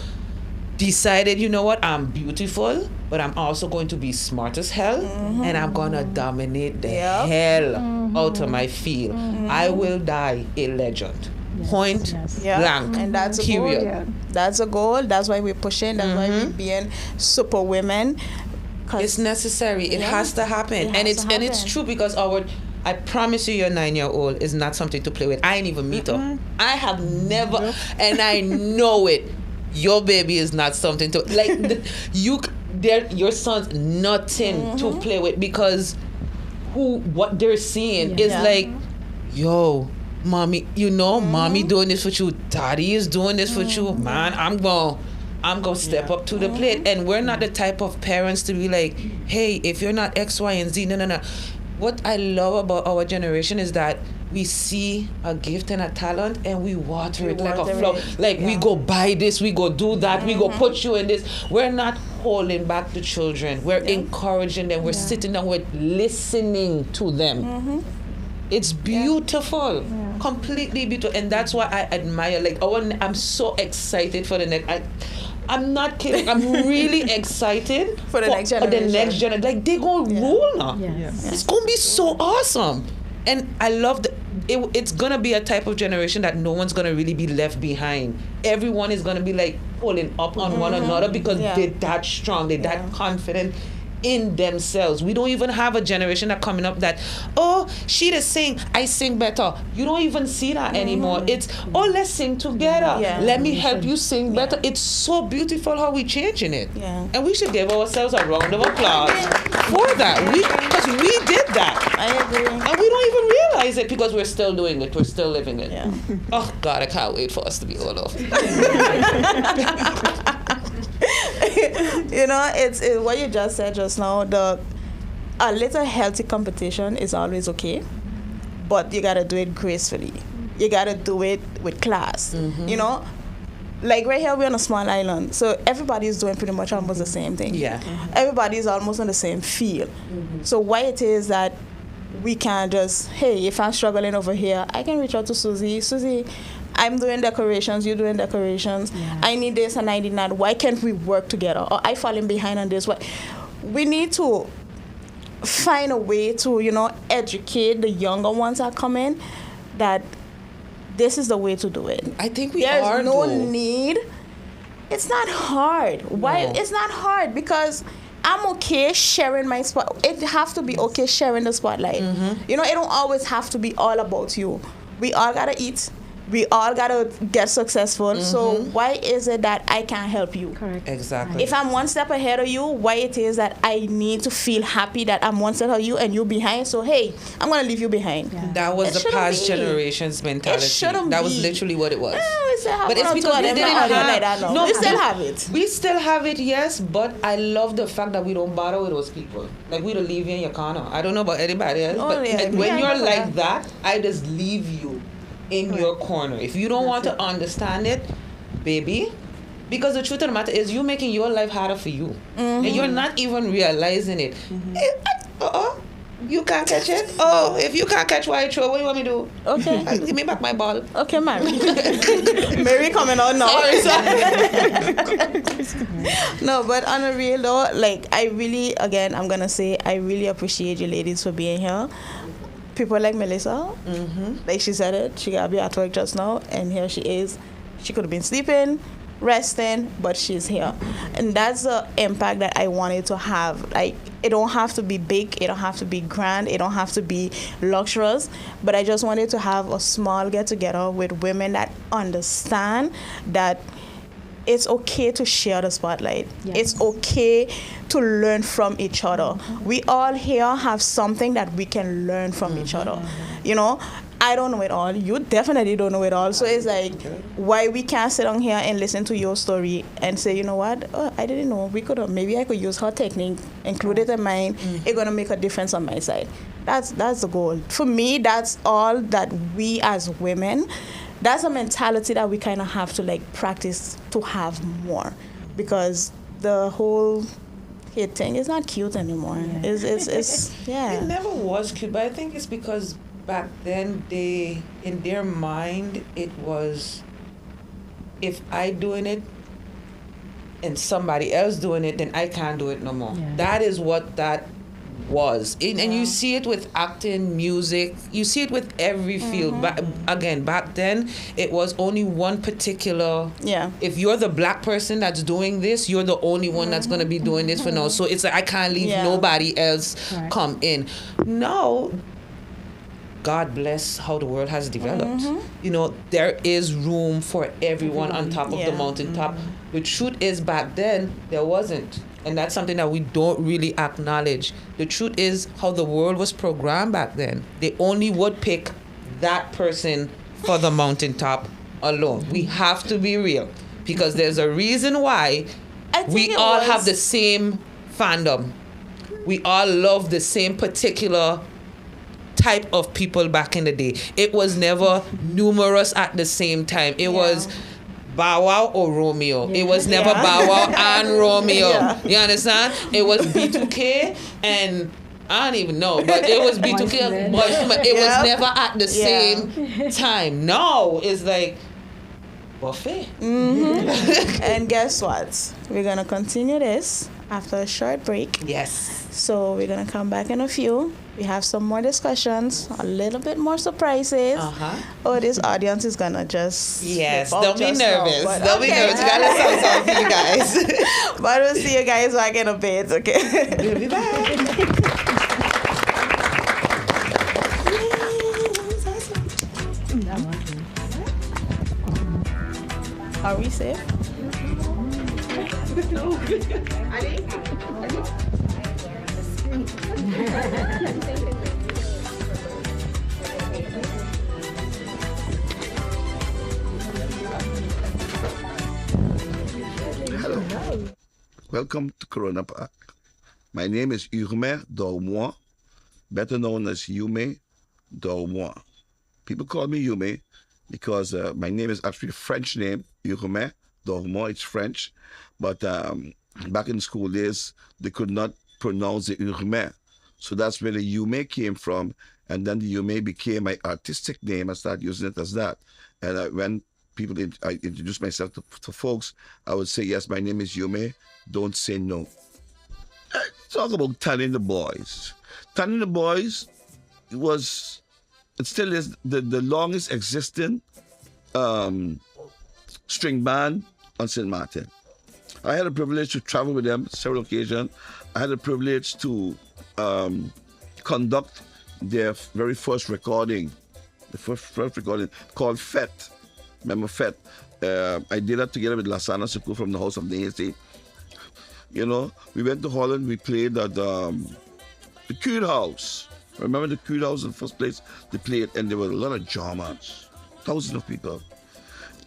decided, you know what, I'm beautiful, but I'm also going to be smart as hell, and I'm gonna dominate the hell out of my field. I will die a legend. Point blank. And that's a goal. Yeah. That's a goal. That's why we're pushing. That's why we're being super women. It's necessary. It has to happen. And it's true, because I promise you, your 9-year-old is not something to play with. I ain't even meet her. I have never, and I know it. Your baby is not something to your son's nothing to play with, because what they're seeing is like, yo, mommy, mommy doing this with you, daddy is doing this with you, man, I'm gonna step up to the plate. And we're not the type of parents to be like, hey, if you're not X, Y, and Z, no. What I love about our generation is that we see a gift and a talent, and we water it like a flower. Like, we go buy this, we go do that, we go put you in this. We're not holding back the children. We're encouraging them. We're sitting down, we're listening to them. It's beautiful, completely beautiful, and that's why I admire. Like, I'm so excited for the next. I'm not kidding. I'm really excited for the next generation. Like, they're gonna rule now. Yes. It's gonna be so awesome, and I love that. It's gonna be a type of generation that no one's gonna really be left behind. Everyone is gonna be like pulling up on one another, because they're that strong, they're that confident in themselves. We don't even have a generation that coming up that, oh, she just sing, I sing better. You don't even see that anymore. It's, oh, let's sing together. Let me help you sing better. It's so beautiful how we changing it. And we should give ourselves a round of applause for that. Because we did that. I agree. And we don't even realize it, because we're still doing it. We're still living it. Oh, God, I can't wait for us to be all off. It's what you just said just now. A little healthy competition is always okay, but you gotta do it gracefully. You gotta do it with class. Like right here, we're on a small island, so everybody's doing pretty much almost the same thing. Everybody's almost on the same field. So why it is that we can't just, hey, if I'm struggling over here, I can reach out to Susie, I'm doing decorations, you're doing decorations. I need this and I need that. Why can't we work together? Or I falling behind on this. We need to find a way to, educate the younger ones that come in that this is the way to do it. I think There's no need. It's not hard. Why? It's not hard, because I'm okay sharing my spot. It has to be okay sharing the spotlight. It don't always have to be all about you. We all gotta eat. We all gotta get successful. So why is it that I can't help you? Correct. Exactly. If I'm one step ahead of you, why it is that I need to feel happy that I'm one step ahead of you and you behind? So hey, I'm gonna leave you behind. That was the past generation's mentality. It shouldn't that be. was literally what it was. We still have But it's because we didn't have. We still have it. We still have it, yes. But I love the fact that we don't bother with those people. Like, we don't leave you in your corner. I don't know about anybody else, but when you're like that, I just leave you in your corner. If you don't want to understand it, baby, Because the truth of the matter is, you're making your life harder for you. And you're not even realizing it. You can't catch it? Oh, if you can't catch why I throw, what do you want me to do? Okay. Give me back my ball. Okay, Mary. Mary coming out now. No, but on a real though, like I really, again, I'm gonna say I really appreciate you ladies for being here. People like Melissa, like she said it, she gotta be at work just now, and here she is. She could have been sleeping, resting, but she's here. And that's the impact that I wanted to have. Like, it don't have to be big, it don't have to be grand, it don't have to be luxurious, but I just wanted to have a small get-together with women that understand that it's okay to share the spotlight. Yes. It's okay to learn from each other. We all here have something that we can learn from each other. You know, I don't know it all. You definitely don't know it all. So it's like, why we can't sit on here and listen to your story and say, you know what? Oh, I didn't know. Maybe I could use her technique, include it in mine. It's gonna make a difference on my side. That's the goal. For me, that's all that we as women. That's a mentality that we kind of have to like practice to have more, because the whole hate thing is not cute anymore. It's It never was cute, but I think it's because back then in their mind, it was, if I doing it and somebody else doing it, then I can't do it no more. Yeah. That is what that was. And you see it with acting, music, you see it with every field. But again, back then, it was only one particular, if you're the black person that's doing this, you're the only one that's going to be doing this for now. So it's like, I can't leave nobody else come in. Now, God bless how the world has developed. You know, there is room for everyone on top of the mountaintop. The truth is, back then, there wasn't. And that's something that we don't really acknowledge. The truth is how the world was programmed back then. They only would pick that person for the mountaintop alone. We have to be real, because there's a reason why we all have the same fandom. We all love the same particular type of people back in the day. It was never numerous at the same time. It was Bow Wow or Romeo. It was never Bow Wow and Romeo. You understand? It was B2K and I don't even know, but it was B2K. But it was never at the same time. No, it's like buffet. And guess what? We're going to continue this after a short break. Yes. So we're going to come back in a few. We have some more discussions, a little bit more surprises. Oh, this audience is going to just... Yes, don't be nervous. Don't be nervous. We got to song for you guys. But we'll see you guys back in a bit, okay? We'll be back. Are we safe? Hello. Welcome to Corona Park. My name is Urmain Dormois, better known as Yume Dormois. People call me Yume because my name is actually a French name, Urmain Dormois. It's French, but back in school days, they could not pronounce the Urmain. So that's where the Yume came from, and then the Yume became my artistic name. I started using it as that. And when people, I introduced myself to folks, I would say, yes, my name is Yume, don't say no. Talk about Tanning the Boys. Tanning the Boys it still is the longest existing string band on St. Martin. I had the privilege to travel with them several occasions. I had the privilege to conduct their very first recording, called Fete. Remember Fete? I did that together with Lasana Suku from the House of Deity. You know, we went to Holland, we played at the Kuud House. Remember the Kuud House in the first place? They played, and there were a lot of Germans, thousands of people.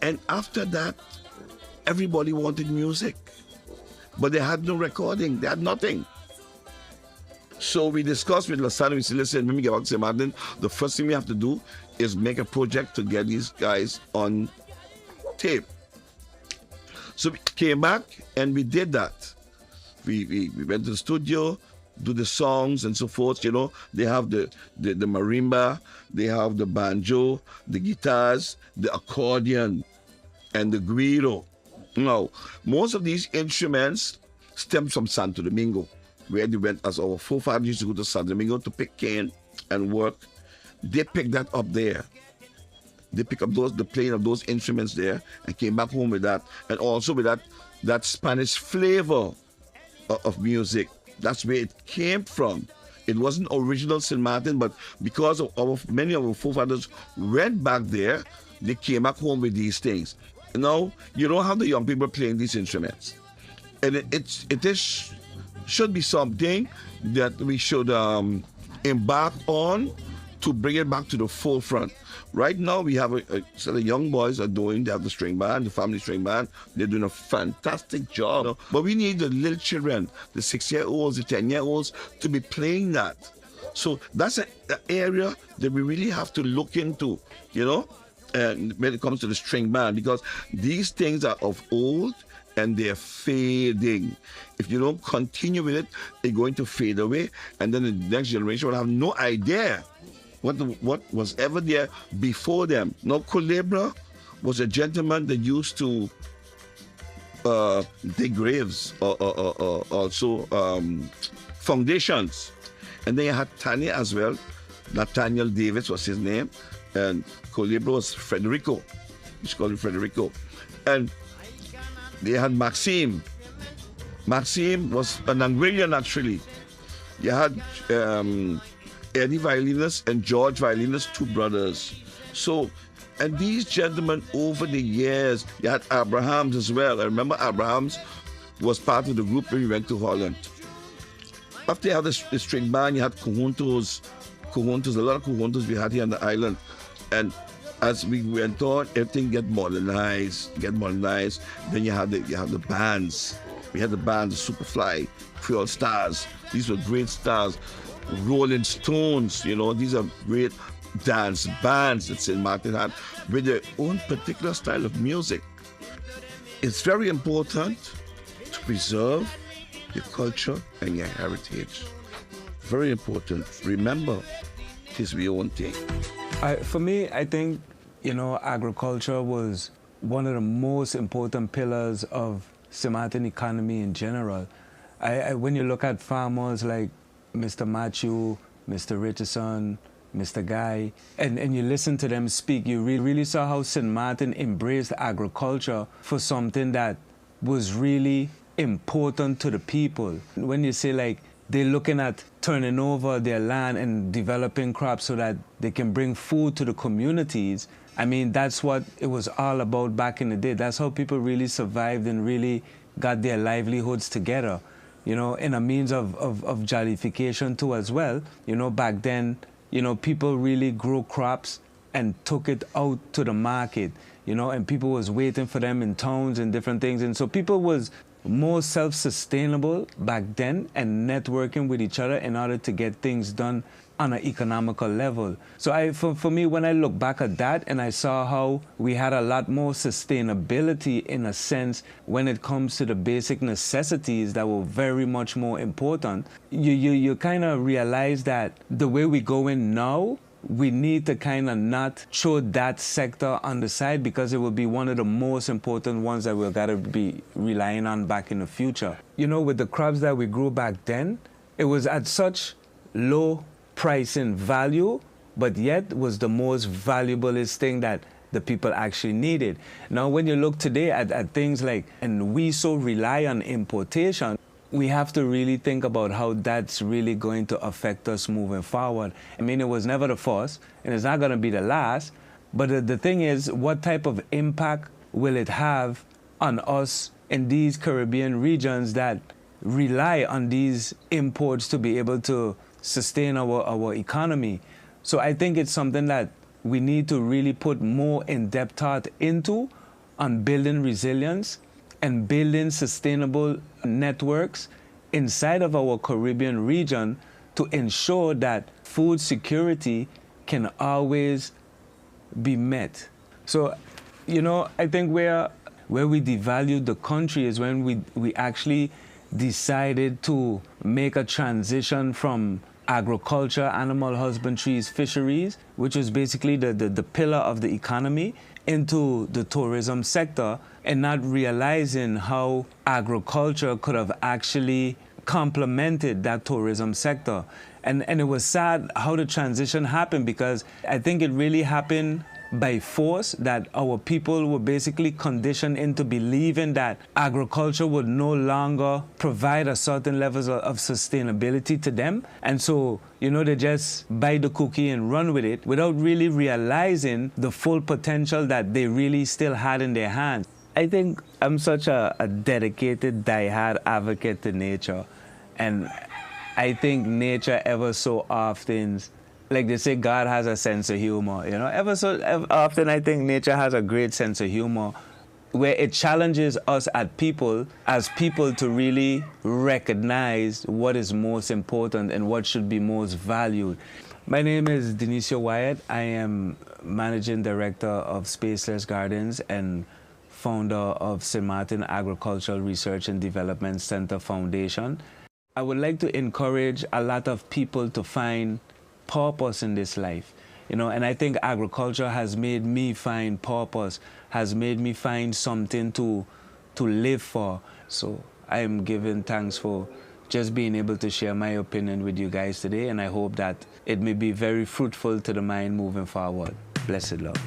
And after that, everybody wanted music, but they had no recording, they had nothing. So we discussed with Lasana, we said, listen, when we get back to St. Martin, the first thing we have to do is make a project to get these guys on tape. So we came back and we did that. We went to the studio, do the songs and so forth. You know, they have the marimba, they have the banjo, the guitars, the accordion, and the guiro. Now, most of these instruments stem from Santo Domingo, where they went, as our forefathers used to go to Santo Domingo to pick cane and work. They picked that up there. They picked up the playing of those instruments there and came back home with that, and also with that Spanish flavor of music. That's where it came from. It wasn't original St. Martin, but because of many of our forefathers went back there, they came back home with these things. Now, you don't have the young people playing these instruments. And it should be something that we should embark on to bring it back to the forefront. Right now, we have a set of young boys they have the string band, the family string band. They're doing a fantastic job. But we need the little children, the 6-year-olds, the 10-year-olds, to be playing that. So that's an area that we really have to look into, you know, and when it comes to the string band, because these things are of old and they're fading. If you don't continue with it, they're going to fade away, and then the next generation will have no idea what was ever there before them. Now, Culebra was a gentleman that used to dig graves or also foundations. And then you had Tanya as well. Nathaniel Davis was his name. And Culebra was Federico. It's called Federico. And they had Maxime. Maxime was an Anguillan, actually. You had Eddie violinist and George violinist, two brothers. So, and these gentlemen over the years, you had Abrahams as well. I remember Abrahams was part of the group when we went to Holland. After you had the string band, you had conjuntos, a lot of conjuntos we had here on the island. And as we went on, everything get modernized. Then you had the bands. We had the bands, Superfly, Creole Stars. These were great stars. Rolling Stones, you know, these are great dance bands that St. Martin had with their own particular style of music. It's very important to preserve your culture and your heritage. Very important. Remember, it is your own thing. For me, I think, you know, agriculture was one of the most important pillars of St. Martin economy in general. When you look at farmers like Mr. Matthew, Mr. Richardson, Mr. Guy, and you listen to them speak, you really saw how St. Martin embraced agriculture for something that was really important to the people. When you say, like, they're looking at turning over their land and developing crops so that they can bring food to the communities, I mean, that's what it was all about back in the day. That's how people really survived and really got their livelihoods together, you know, in a means of jollification too as well. You know, back then, you know, people really grew crops and took it out to the market, you know, and people was waiting for them in towns and different things. And so people was more self-sustainable back then and networking with each other in order to get things done on an economical level. So for me, when I look back at that and I saw how we had a lot more sustainability in a sense when it comes to the basic necessities that were very much more important, you kind of realize that the way we go in now, we need to kind of not throw that sector on the side because it will be one of the most important ones that we've got to be relying on back in the future. You know, with the crops that we grew back then, it was at such low price and value, but yet was the most valuablest thing that the people actually needed. Now, when you look today at things like, and we so rely on importation, we have to really think about how that's really going to affect us moving forward. I mean, it was never the first, and it's not going to be the last, but the thing is, what type of impact will it have on us in these Caribbean regions that rely on these imports to be able to sustain our economy? So I think it's something that we need to really put more in-depth thought into on building resilience and building sustainable networks inside of our Caribbean region to ensure that food security can always be met. So, you know, I think we're where we devalued the country is when we actually decided to make a transition from agriculture, animal husbandry, fisheries, which was basically the pillar of the economy, into the tourism sector, and not realizing how agriculture could have actually complemented that tourism sector. And it was sad how the transition happened, because I think it really happened by force, that our people were basically conditioned into believing that agriculture would no longer provide a certain level of sustainability to them. And so, you know, they just buy the cookie and run with it without really realizing the full potential that they really still had in their hands. I think I'm such a dedicated, die-hard advocate to nature. And I think nature ever so often, like they say, God has a sense of humor, you know. Ever so often, I think nature has a great sense of humor, where it challenges us as people to really recognize what is most important and what should be most valued. My name is Denisio Wyatt. I am Managing Director of Spaceless Gardens and founder of St. Martin Agricultural Research and Development Center Foundation. I would like to encourage a lot of people to find purpose in this life, you know, and I think agriculture has made me find purpose, has made me find something to live for. So I am giving thanks for just being able to share my opinion with you guys today, and I hope that it may be very fruitful to the mind moving forward. Blessed love.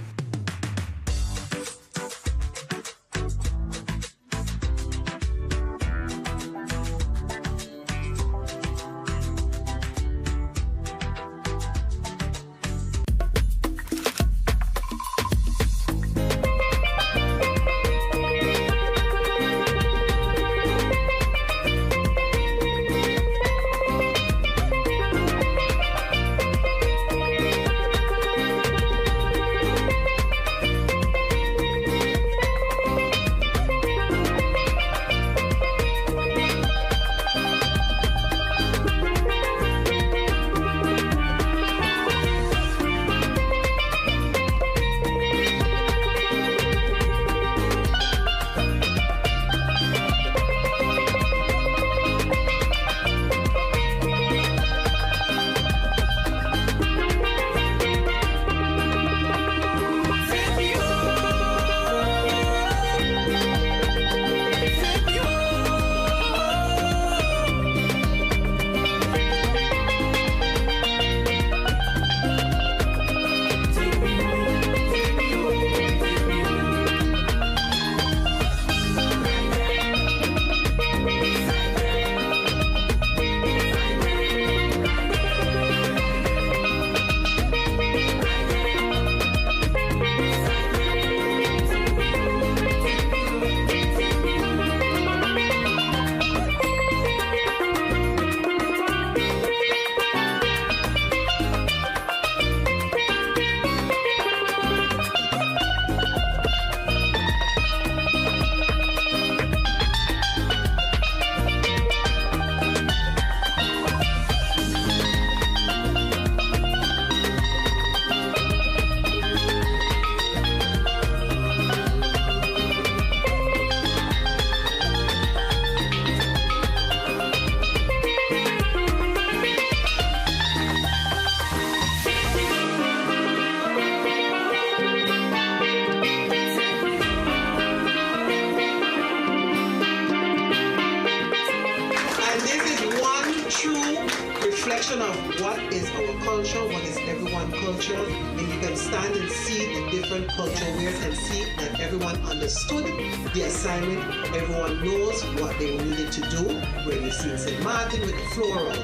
reflection of what is our culture, what is everyone's culture, and you can stand and see the different culture ways and see that everyone understood the assignment, everyone knows what they needed to do. When you see St. Martin with the floral,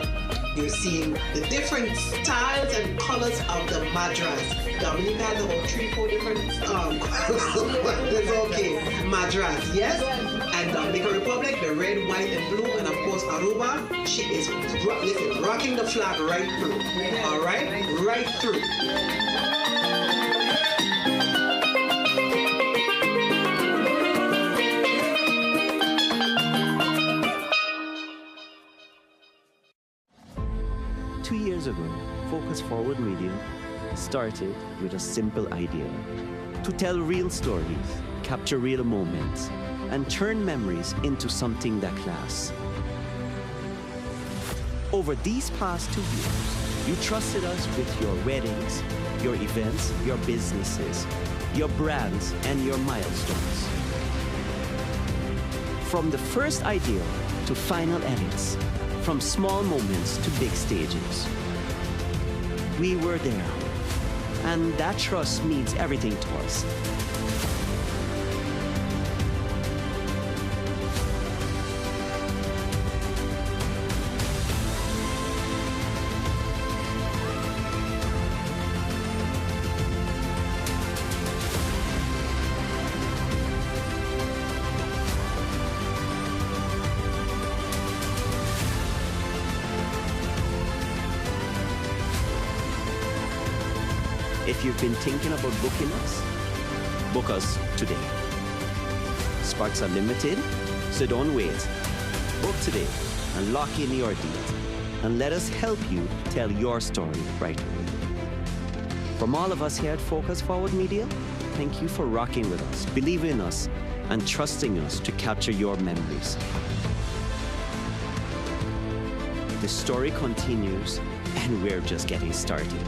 you're seeing the different styles and colors of the madras. Dominique has about 3-4 different that's okay. Madras, yes. And Dominican Republic, the red, white, and blue, and of course Aruba, she is rocking the flag right through. All right, right through. 2 years ago, Focus Forward Media started with a simple idea: to tell real stories, capture real moments and turn memories into something that lasts. Over these past 2 years, you trusted us with your weddings, your events, your businesses, your brands, and your milestones. From the first idea to final edits, from small moments to big stages, we were there. And that trust means everything to us. If you've been thinking about booking us, book us today. Spots are limited, so don't wait. Book today and lock in your date, and let us help you tell your story right away. From all of us here at Focus Forward Media, thank you for rocking with us, believing in us, and trusting us to capture your memories. The story continues, and we're just getting started.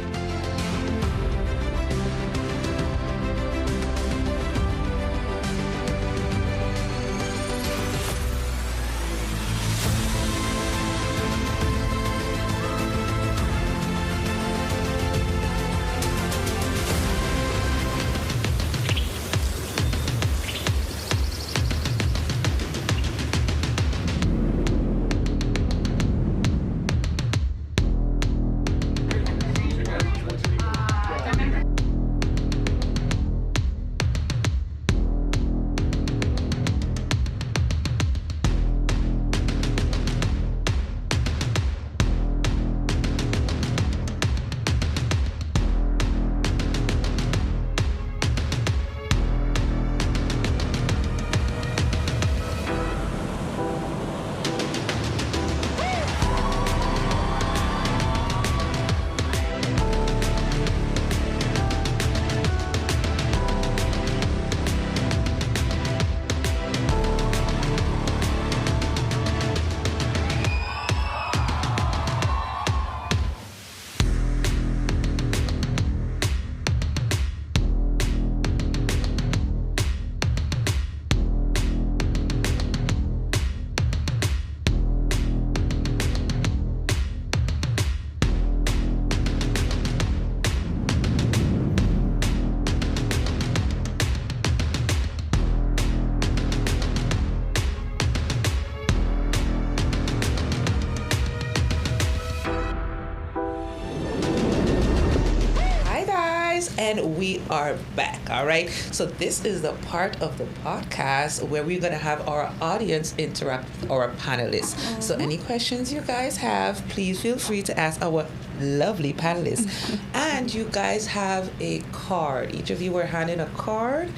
And we are back, all right? So this is the part of the podcast where we're going to have our audience interact with our panelists. So any questions you guys have, please feel free to ask our lovely panelists. And you guys have a card. Each of you were handed a card.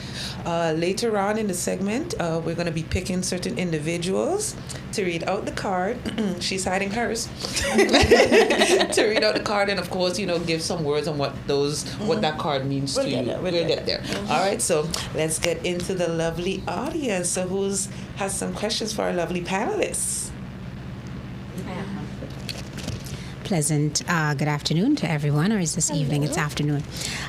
Later on in the segment, we're going to be picking certain individuals to read out the card. She's hiding hers. To read out the card and, of course, give some words on what that card means to you. We'll get there. All right, so let's get into the lovely audience. So has some questions for our lovely panelists? Pleasant good afternoon to everyone, or is this evening? It's afternoon.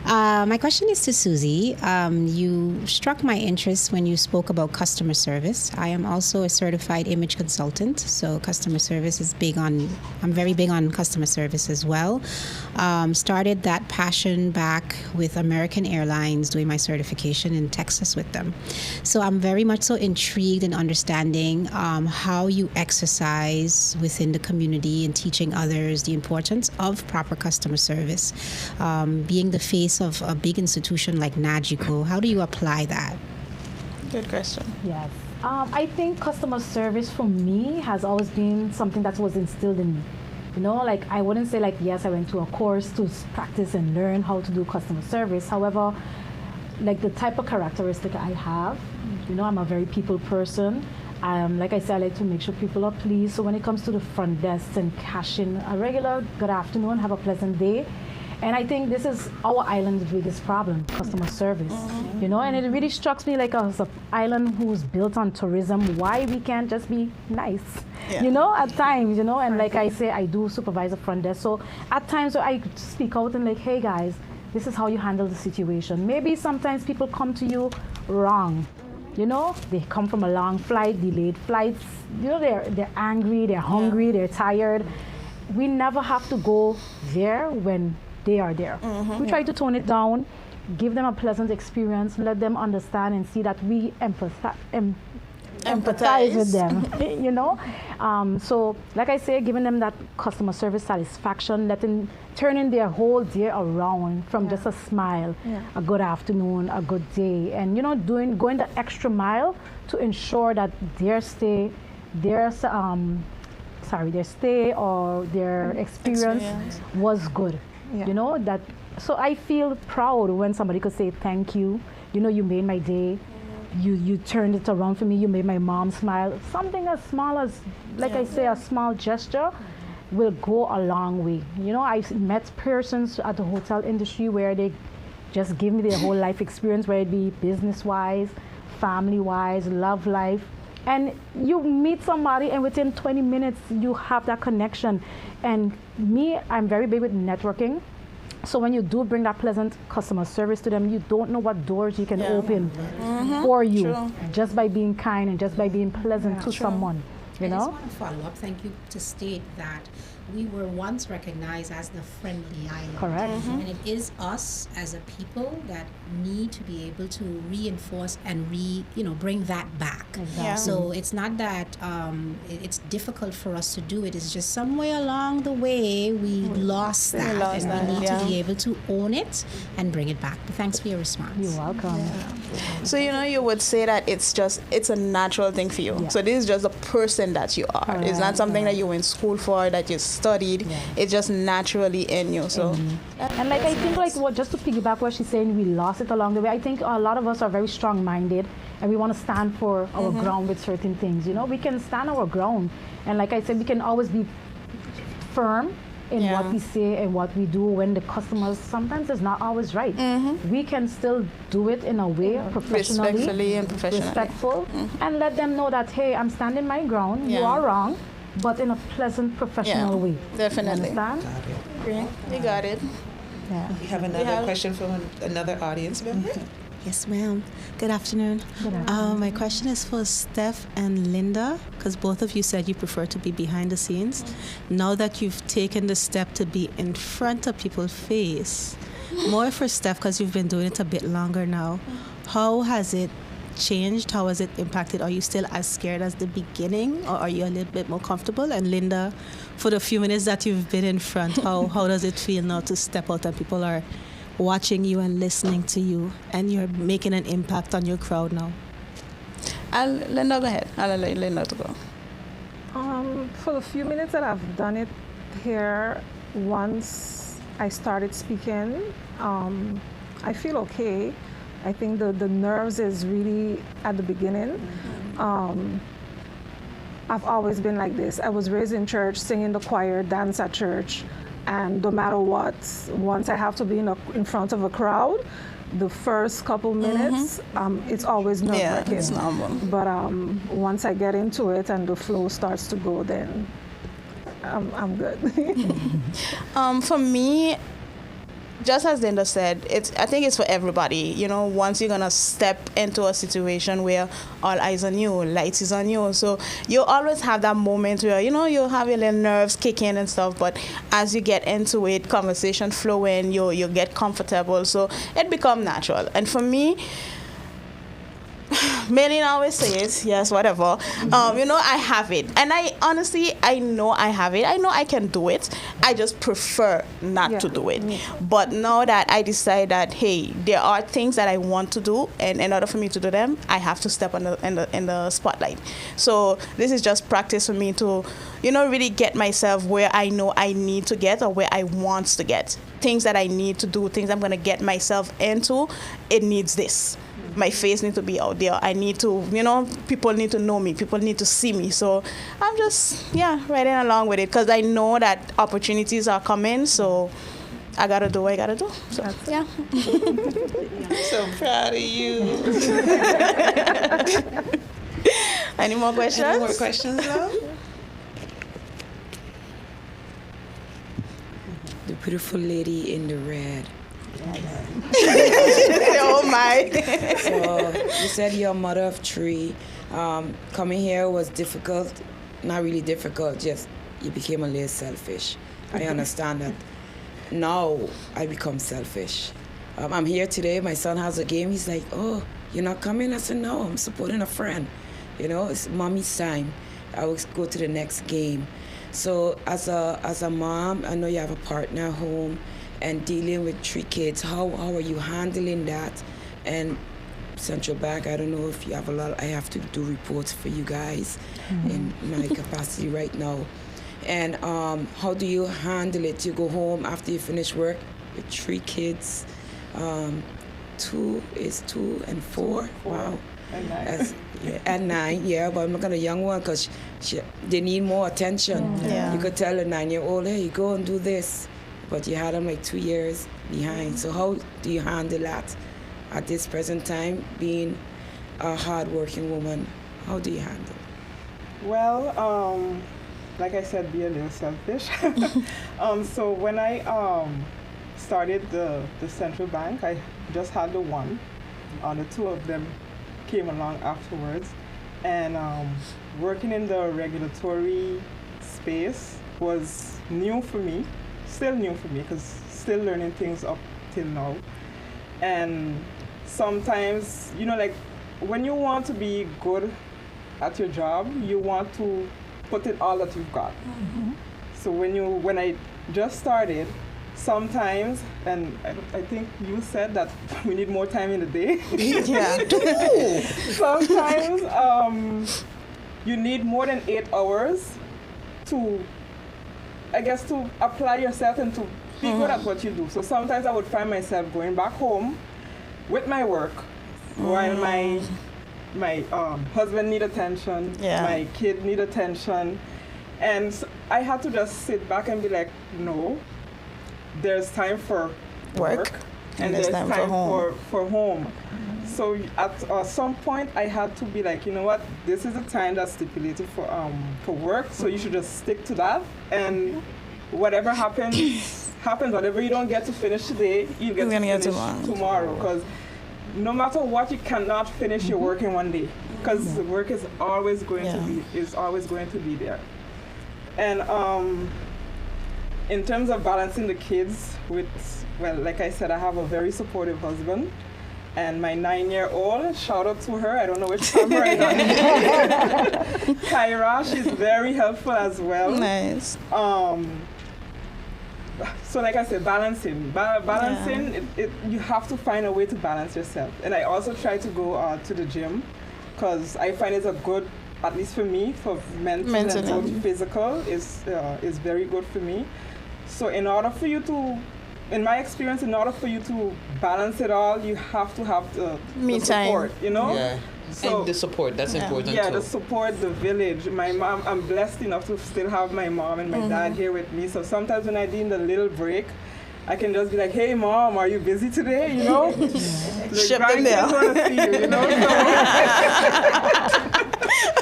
My question is to Susie. You struck my interest when you spoke about customer service. I am also a certified image consultant, so customer service is I'm very big on customer service as well. Started that passion back with American Airlines, doing my certification in Texas with them. So I'm very much so intrigued in understanding how you exercise within the community and teaching others the importance of proper customer service. Being the face of a big institution like Nagico, how do you apply that? Good question. Yes. I think customer service for me has always been something that was instilled in me. I wouldn't say yes, I went to a course to practice and learn how to do customer service. However, the type of characteristic I have, I'm a very people person. Like I said, I like to make sure people are pleased. So when it comes to the front desk and cashing a regular good afternoon, have a pleasant day, And I think this is our island's biggest problem, customer service. You know, and it really strikes me like as an island who's built on tourism, why we can't just be nice, you know, at times, you know. And like I say, I do supervise a front desk. So at times I speak out and like, hey guys, this is how you handle the situation. Maybe sometimes people come to you wrong. You know, they come from a long flight, delayed flights. You know, they're angry, they're hungry, they're tired. We never have to go there when they are there. We try to tone it down, give them a pleasant experience, let them understand and see that we empathize with them, you know. So like I say, giving them that customer service satisfaction, turning their whole day around from just a smile, a good afternoon, a good day, and you know, going the extra mile to ensure that their stay or their experience was good. You know, that. So I feel proud when somebody could say thank you. You know, you made my day. You turned it around for me. You made my mom smile. Something as small as, like I say, a small gesture will go a long way. You know, I've met persons at the hotel industry where they just give me their whole life experience, whether it be business-wise, family-wise, love life. And you meet somebody and within 20 minutes you have that connection. And me, I'm very big with networking. So when you do bring that pleasant customer service to them, you don't know what doors you can open for you just by being kind and just by being pleasant to someone. You know? I just want to follow up. Thank you to state that we were once recognized as the friendly island. Correct. And it is us as a people that need to be able to reinforce and bring that back. Exactly. So it's not that it's difficult for us to do it. It's just somewhere along the way we lost that. We need to be able to own it and bring it back. But thanks for your response. You're welcome. So you know, you would say that it's a natural thing for you. So this is just the person that you are. Correct. It's not something that you went in school for, that you studied. It's just naturally in you. So and like I think just to piggyback what she's saying, we lost it along the way. I think a lot of us are very strong-minded and we want to stand for our ground with certain things. You know, we can stand our ground, and like I said, we can always be firm in what we say and what we do when the customers sometimes is not always right. We can still do it in a way professionally, respectfully and professionally, respectful, and let them know that, hey, I'm standing my ground, you are wrong, but in a pleasant, professional way. Definitely. You understand? Great. You got it. We have another question from another audience member. Yes, ma'am. Good afternoon. My question is for Steph and Linda, because both of you said you prefer to be behind the scenes. Now that you've taken the step to be in front of people's face, more for Steph, because you've been doing it a bit longer now, how has it changed? How has it impacted? Are you still as scared as the beginning, or are you a little bit more comfortable? And Linda, for the few minutes that you've been in front, how does it feel now to step out and people are watching you and listening to you, and you're making an impact on your crowd now? Linda, go ahead. I'll let Linda to go. For the few minutes that I've done it here, once I started speaking, I feel okay. I think the nerves is really at the beginning. I've always been like this. I was raised in church, singing the choir, dance at church, and no matter what, once I have to be in front of a crowd, the first couple minutes, it's always nerve-wracking. Yeah, it's normal. But once I get into it and the flow starts to go, then I'm good. For me, just as Linda said, I think it's for everybody. You know, once you're gonna step into a situation where all eyes on you, lights is on you, so you always have that moment where, you know, you have your little nerves kicking and stuff. But as you get into it, conversation flowing, you get comfortable, so it becomes natural. And for me, Maylene always says, yes, whatever. You know, I have it. And I honestly, I know I have it. I know I can do it. I just prefer not to do it. But now that I decide that, hey, there are things that I want to do, and in order for me to do them, I have to step in the spotlight. So this is just practice for me to, you know, really get myself where I know I need to get or where I want to get. Things that I need to do, things I'm going to get myself into, it needs this. My face needs to be out there. I need to, you know, people need to know me. People need to see me. So I'm just, riding along with it because I know that opportunities are coming. So I gotta do what I gotta do. So, yeah. So proud of you. Any more questions? Any more questions, love? The beautiful lady in the red. Oh my. So you said you're a mother of 3. Coming here was difficult. Not really difficult, just you became a little selfish. I understand that. Now I become selfish. I'm here today, my son has a game. He's like, oh, you're not coming? I said, no, I'm supporting a friend. You know, it's mommy's time. I will go to the next game. So as a mom, I know you have a partner at home and dealing with 3 kids. How are you handling that? And Central Bank, I don't know if you have a lot. I have to do reports for you guys in my capacity right now. And how do you handle it? You go home after you finish work with 3 kids. 2 and 4. Wow. And 9. And 9, yeah, but I'm not gonna young one because they need more attention. Yeah. You could tell a 9-year-old, hey, go and do this. But you had them like 2 years behind. So how do you handle that at this present time, being a hard-working woman? How do you handle it? Well, like I said, be a little selfish. So when I started the Central Bank, I just had the one. The 2 of them came along afterwards. And working in the regulatory space was new for me, still new for me, because still learning things up till now. And sometimes, you know, like when you want to be good at your job, you want to put in all that you've got. So when I just started, sometimes, and I think you said that we need more time in the day. Yeah. Sometimes you need more than 8 hours to, I guess, to apply yourself and to be good at what you do. So sometimes I would find myself going back home with my work while my husband need attention, my kid need attention, and I had to just sit back and be like, no, there's time for work and there's time for home. So at some point I had to be like, you know what, this is a time that's stipulated for work, so you should just stick to that, and whatever happens, happens. Whatever you don't get to finish today, you get to finish tomorrow. Because no matter what, you cannot finish your work in one day, because the work is always going to be there. And in terms of balancing the kids with, well, like I said, I have a very supportive husband. And my 9-year-old, shout out to her, I don't know which camera I got. Kyra, she's very helpful as well. Nice. So like I said, balancing, you have to find a way to balance yourself. And I also try to go to the gym, because I find it's a good, at least for me, for mental and physical, is very good for me. So in order for you to, in my experience, in order for you to balance it all, you have to have the support, you know? Yeah. So, and the support, that's important yeah, too. the support, the village. My mom, I'm blessed enough to still have my mom and my dad here with me. So sometimes when I need a little break, I can just be like, hey mom, are you busy today? You know? The grandkids want to see you, you know?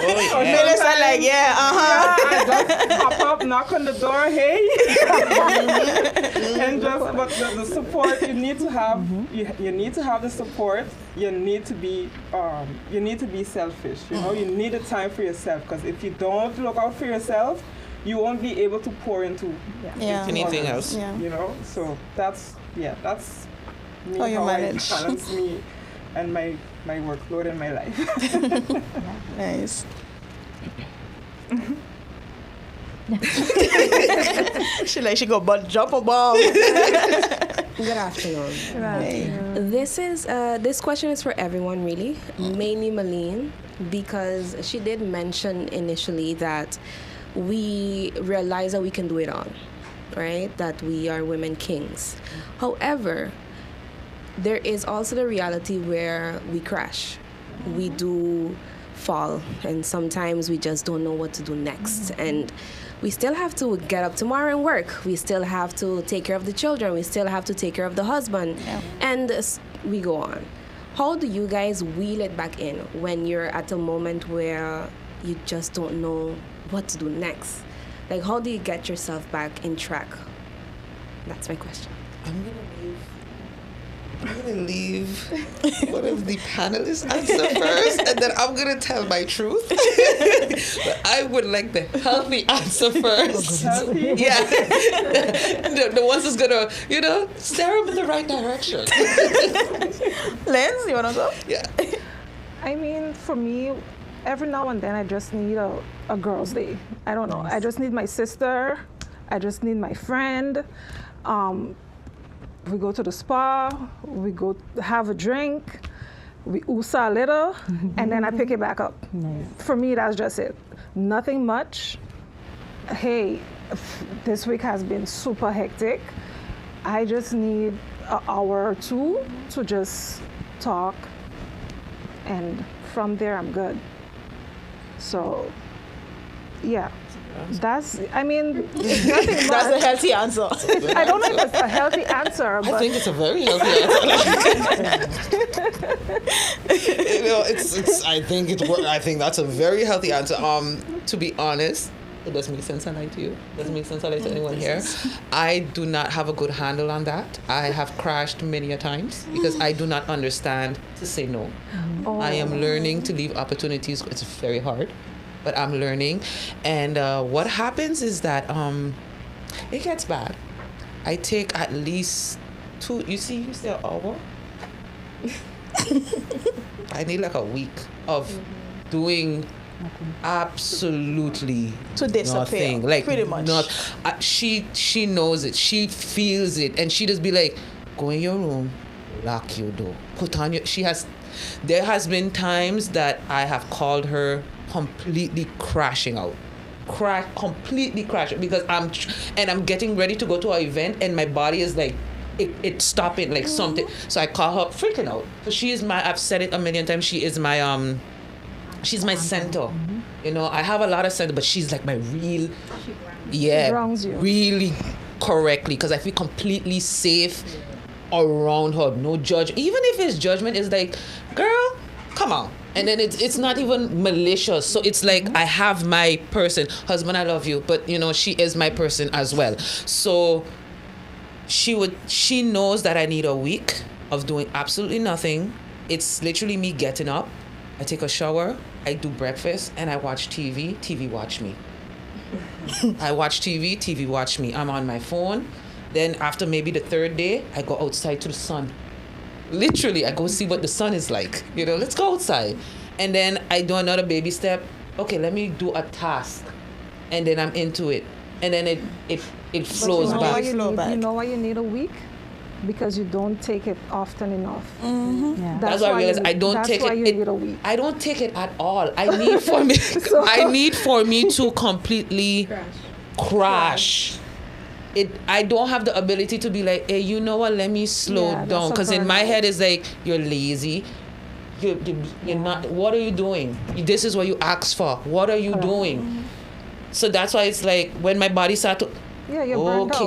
Melissa like, yeah, I just pop up, knock on the door, hey. And just, but the support you need to have, you need to have the support. You need to be selfish. You know, you need the time for yourself, because if you don't look out for yourself, you won't be able to pour into anything else. Yeah. You know, so that's me, how you manage. I balance me and my workload in my life. Nice. she go but jump a ball. Good afternoon. This question is for everyone, really, mainly Malene, because she did mention initially that we realize that we can do it all, right? That we are women kings. However, there is also the reality where we crash. We do fall, and sometimes we just don't know what to do next. And we still have to get up tomorrow and work. We still have to take care of the children. We still have to take care of the husband. Yeah. And we go on. How do you guys wheel it back in when you're at a moment where you just don't know what to do next? Like, how do you get yourself back in track? That's my question. I'm gonna leave one of the panelists answer first, and then I'm gonna tell my truth. But I would like the healthy answer first. Yeah, the ones that's gonna, steer them in the right direction. Lens, you wanna go? Yeah. I mean, for me, every now and then I just need a girl's day. I don't know. I just need my sister. I just need my friend. We go to the spa, we go have a drink, we USA a little, and then I pick it back up. Nice. For me, that's just it. Nothing much. Hey, this week has been super hectic. I just need an hour or two to just talk, and from there, I'm good. So, yeah. I mean, it's nothing much. That's a healthy answer. I don't know if it's a healthy answer, but I think it's a very healthy answer. I think that's a very healthy answer. To be honest, it doesn't make sense. I lie to you. Doesn't make sense. I lie to anyone here. I do not have a good handle on that. I have crashed many a times because I do not understand to say no. I am learning to leave opportunities. It's very hard. But I'm learning, and what happens is that it gets bad. I take at least 2. You say an hour. I need like a week of doing absolutely to disappear. Nothing. Like pretty much. She knows it. She feels it, and she just be like, "Go in your room, lock your door, put on your." There has been times that I have called her completely crashing out, completely crashing because I'm getting ready to go to an event and my body is like it's stopping like something. So I call her freaking out. So she is I've said it a million times. She is my she's my center. I have a lot of center, but she's like my real, grounds you. Really correctly because I feel completely safe around her. No judge. Even if it's judgment, it's like, girl, come on. And then it's not even malicious. So it's like I have my person. Husband, I love you. But, she is my person as well. So she knows that I need a week of doing absolutely nothing. It's literally me getting up. I take a shower. I do breakfast. And I watch TV. TV watch me. I watch TV. TV watch me. I'm on my phone. Then after maybe the third day, I go outside to the sun. Literally, I go see what the sun is like. Let's go outside. And then I do another baby step. Okay, let me do a task. And then I'm into it. And then it flows back. You know why you need a week? Because you don't take it often enough. Mm-hmm. Yeah. That's why I realized I don't take it. That's why you need a week. I don't take it at all. I need for me to completely crash. I don't have the ability to be like, hey, you know what? Let me slow down, because in my head it's like, you're lazy. You're not. What are you doing? This is what you asked for. What are you doing? So that's why it's like when my body starts to. Yeah, you're burned out.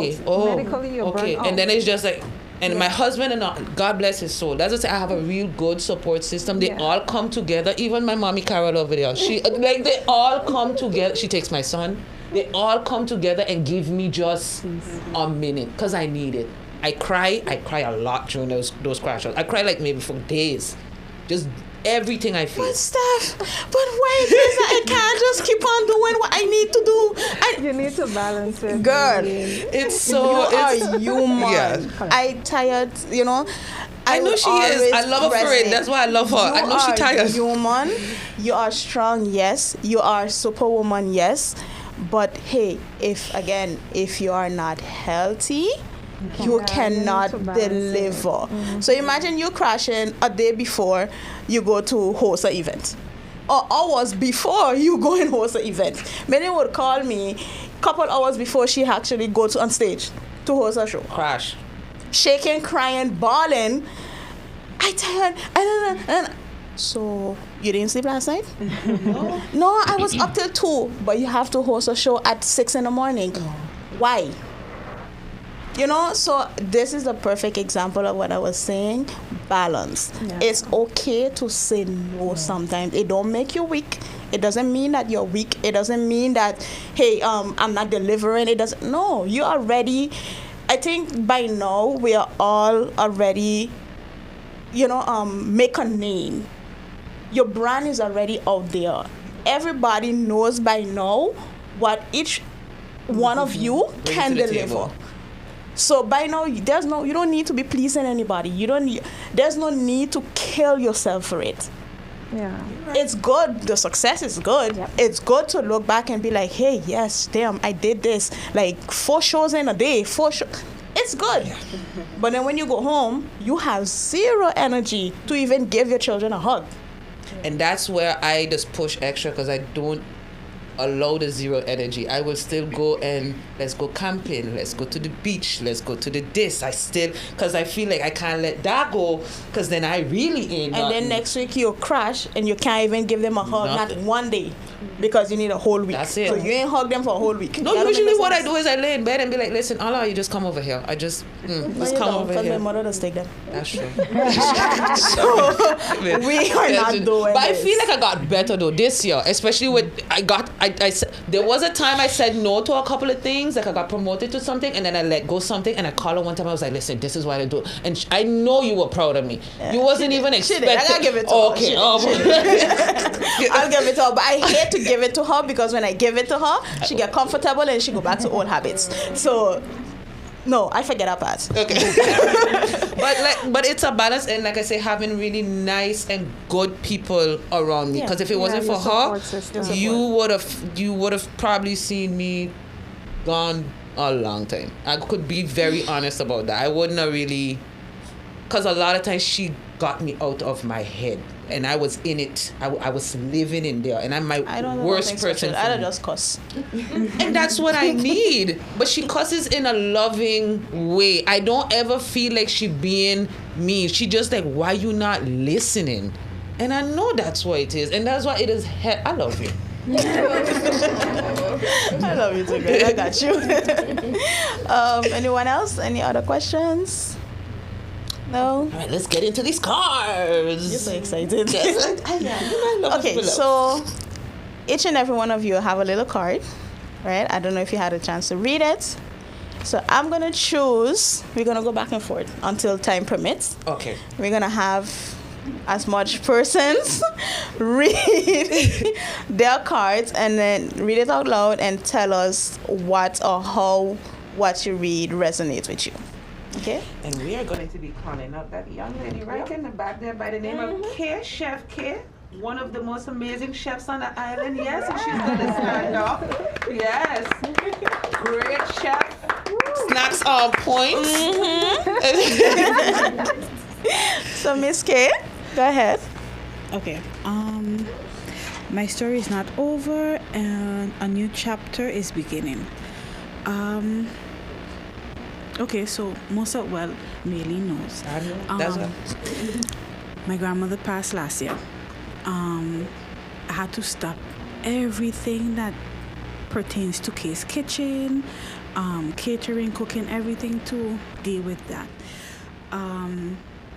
Medically, you're burned out. And then it's just like, and my husband and God bless his soul. That's just I have a real good support system. They all come together. Even my mommy Carol over there. They all come together. She takes my son. They all come together and give me just a minute because I need it. I cry a lot during those crashes. I cry like maybe for days. Just everything I feel. But Steph, wait, I can't just keep on doing what I need to do. You need to balance it. Girl, it's so... You are human. Yeah. I tired, I know she is. I love her for it. That's why I love her. I know she's tired. You are human. You are strong, yes. You are superwoman, yes. But hey, if you are not healthy, you cannot deliver. So imagine you crashing a day before you go to host an event, or hours before you go and host an event. Many would call me a couple hours before she actually go on stage to host a show. Crash. Shaking, crying, bawling. I tired. So you didn't sleep last night? No, I was up till 2, but you have to host a show at 6 in the morning. Why? You know, so this is the perfect example of what I was saying. Balance. Yeah. It's okay to say no sometimes. It don't make you weak. It doesn't mean that you're weak. It doesn't mean that, hey, I'm not delivering. It doesn't. No, you are ready. I think by now we are all already, make a name. Your brand is already out there. Everybody knows by now what each one of you can deliver. So by now, you don't need to be pleasing anybody. There's no need to kill yourself for it. Yeah. It's good. The success is good. Yep. It's good to look back and be like, hey, yes, damn, I did this. Like 4 shows in a day, 4 shows. It's good. But then when you go home, you have 0 energy to even give your children a hug. And that's where I just push extra because I don't allow the 0 energy. I will still go and let's go camping, let's go to the beach, let's go to the this. Because I feel like I can't let that go because then I really ain't. And then next week you'll crash and you can't even give them a hug, not one day, because you need a whole week. That's it. So you ain't hug them for a whole week. No, usually what I do is I lay in bed and be like, listen, Allah, you just come over here. I just come over here. Because my mother does take them. That's true. So we are not doing But this. I feel like I got better though this year, especially with there was a time I said no to a couple of things, like I got promoted to something and then I let go something, and I called her one time. I was like, listen, this is what I do, and I know you were proud of me. You wasn't even expecting. I gotta give it to her. Okay. I'll give it to her, but I hate to give it to her because when I give it to her, she get comfortable and she go back to old habits. So no, I forget that part. Okay. but it's a balance, and like I say, having really nice and good people around me. Because if it wasn't for her, you would have probably seen me gone a long time. I could be very honest about that. I wouldn't have really, because a lot of times she got me out of my head, and I was in it. I was living in there, and I'm my worst person. I don't just cuss. And that's what I need. But she cusses in a loving way. I don't ever feel like she being mean. She just like, why you not listening? And I know that's what it is. And that's why it is. I love you. I love you too, girl. I got you. Anyone else? Any other questions? No? All right, let's get into these cards. You're so excited. Yes, I love okay, so each and every one of you have a little card, right? I don't know if you had a chance to read it. So I'm going to choose. We're going to go back and forth until time permits. Okay. We're going to have as much persons read their cards and then read it out loud and tell us what or how what you read resonates with you. Okay. And we are going to be calling out that young lady right in the back there by the name of K, Chef K, one of the most amazing chefs on the island. Yes, and she's going to stand up. Yes. Great chef. Snacks on point. Mm-hmm. So Miss K, go ahead. Okay. My story is not over and a new chapter is beginning. Okay, so Maylee knows. That's my grandmother passed last year. I had to stop everything that pertains to K's Kitchen, catering, cooking, everything to deal with that.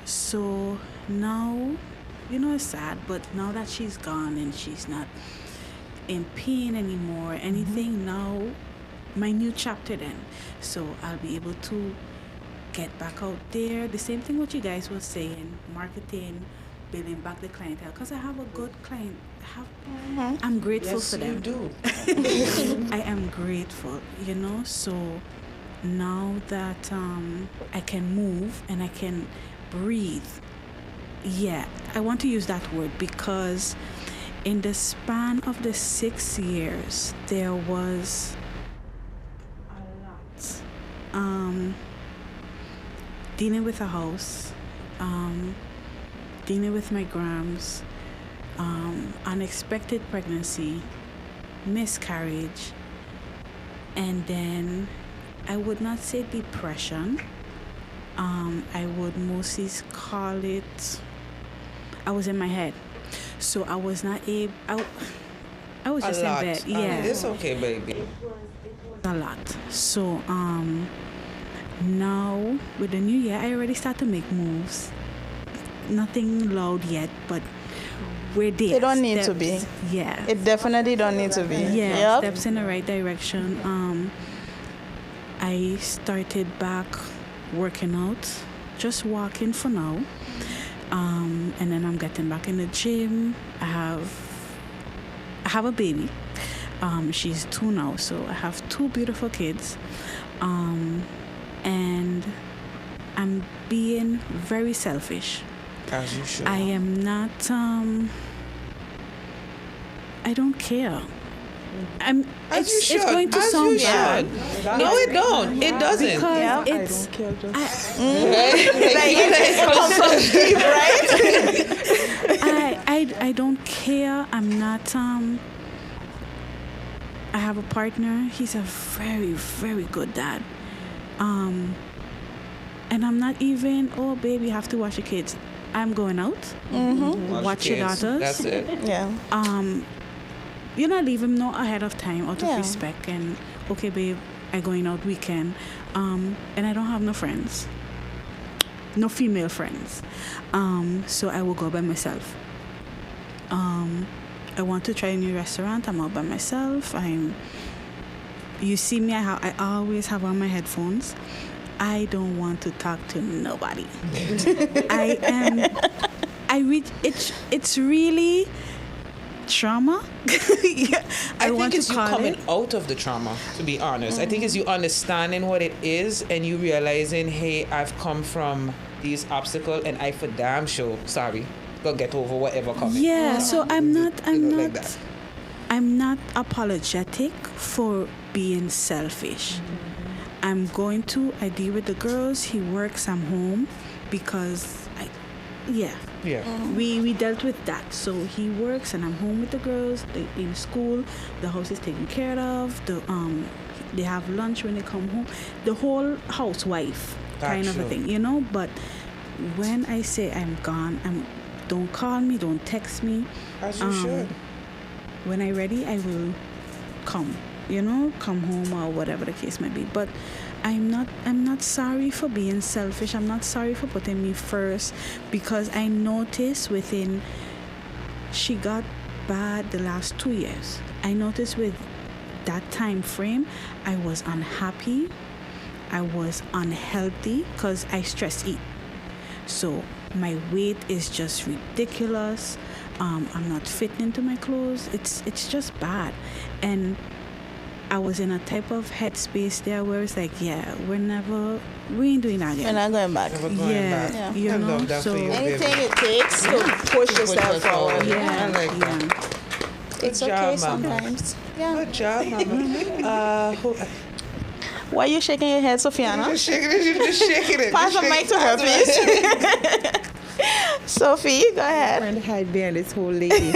So now, it's sad, but now that she's gone and she's not in pain anymore, anything now, my new chapter then. So I'll be able to get back out there. The same thing what you guys were saying, marketing, building back the clientele. Because I have a good client. I'm grateful for them. Yes, you do. I am grateful, So now that I can move and I can breathe, I want to use that word because in the span of the 6 years, there was dealing with a house, dealing with my grams, unexpected pregnancy, miscarriage, and then I would not say depression. I would mostly call it I was in my head. So I was not able, I was just in bed. Yeah. It's okay, baby. It was a lot. So now with the new year, I already start to make moves. Nothing loud yet, but we're there. It don't need to be. Yeah. It definitely don't need to be. Yeah, steps in the right direction. I started back working out, just walking for now. And then I'm getting back in the gym. I have a baby. She's 2 now, so I have 2 beautiful kids. And I'm being very selfish. As you should. I am not, I don't care. It's going to sound bad. No, it don't. It doesn't. Because it's. I don't care. I'm not. I have a partner. He's a very, very good dad. And I'm not even. Oh, baby, you have to watch your kids. I'm going out. Watch your daughters. That's it. Yeah. You know, leave him know ahead of time out of respect and okay, babe, I going out weekend, and I don't have no friends, no female friends, so I will go by myself. I want to try a new restaurant. I'm out by myself. You see me. I always have on my headphones. I don't want to talk to nobody. It's really trauma. I think it's you coming out of the trauma, to be honest. I think it's you understanding what it is and you realizing, hey, I've come from these obstacles and I for damn sure, gonna get over whatever coming. Yeah, so I'm not apologetic for being selfish. I deal with the girls, he works, I'm home because we dealt with that. So he works and I'm home with the girls. They in school, the house is taken care of. They have lunch when they come home. The whole housewife kind of a thing, you know. But when I say I'm gone, don't call me, don't text me. As you should. When I'm ready, I will come. You know, come home or whatever the case may be. But I'm not sorry for being selfish. I'm not sorry for putting me first, because I noticed she got bad the last 2 years. I noticed with that time frame, I was unhappy. I was unhealthy because I stress eat. So my weight is just ridiculous. I'm not fitting into my clothes. It's just bad. And I was in a type of headspace there where it's like, we ain't doing that again. We're not going back. Never going back. Yeah. You know, so anything it takes to push yourself forward. I like that. It's okay sometimes. Yeah. Good job, Mama. Why are you shaking your head, Sofiana? You're just shaking it. Pass the mic to her, please. Sophie, go ahead. I'm trying to hide behind this whole lady.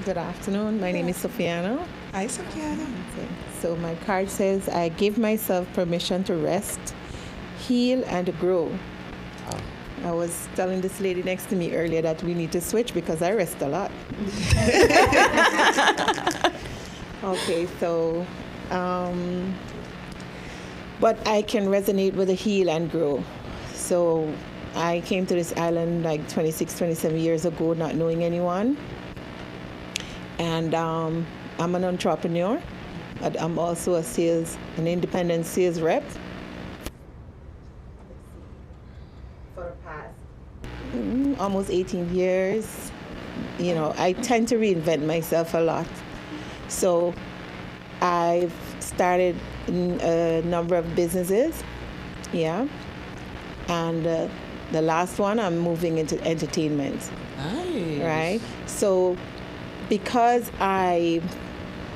Good afternoon. My name is Sofiana. Hi, Sofiana. So my card says, I give myself permission to rest, heal, and grow. Oh. I was telling this lady next to me earlier that we need to switch because I rest a lot. Okay, so, but I can resonate with the heal and grow. So I came to this island like 26, 27 years ago, not knowing anyone. And I'm an entrepreneur. But I'm also an independent sales rep. For the past almost 18 years, you know, I tend to reinvent myself a lot. So I've started a number of businesses, and the last one, I'm moving into entertainment. Nice. Right? So because I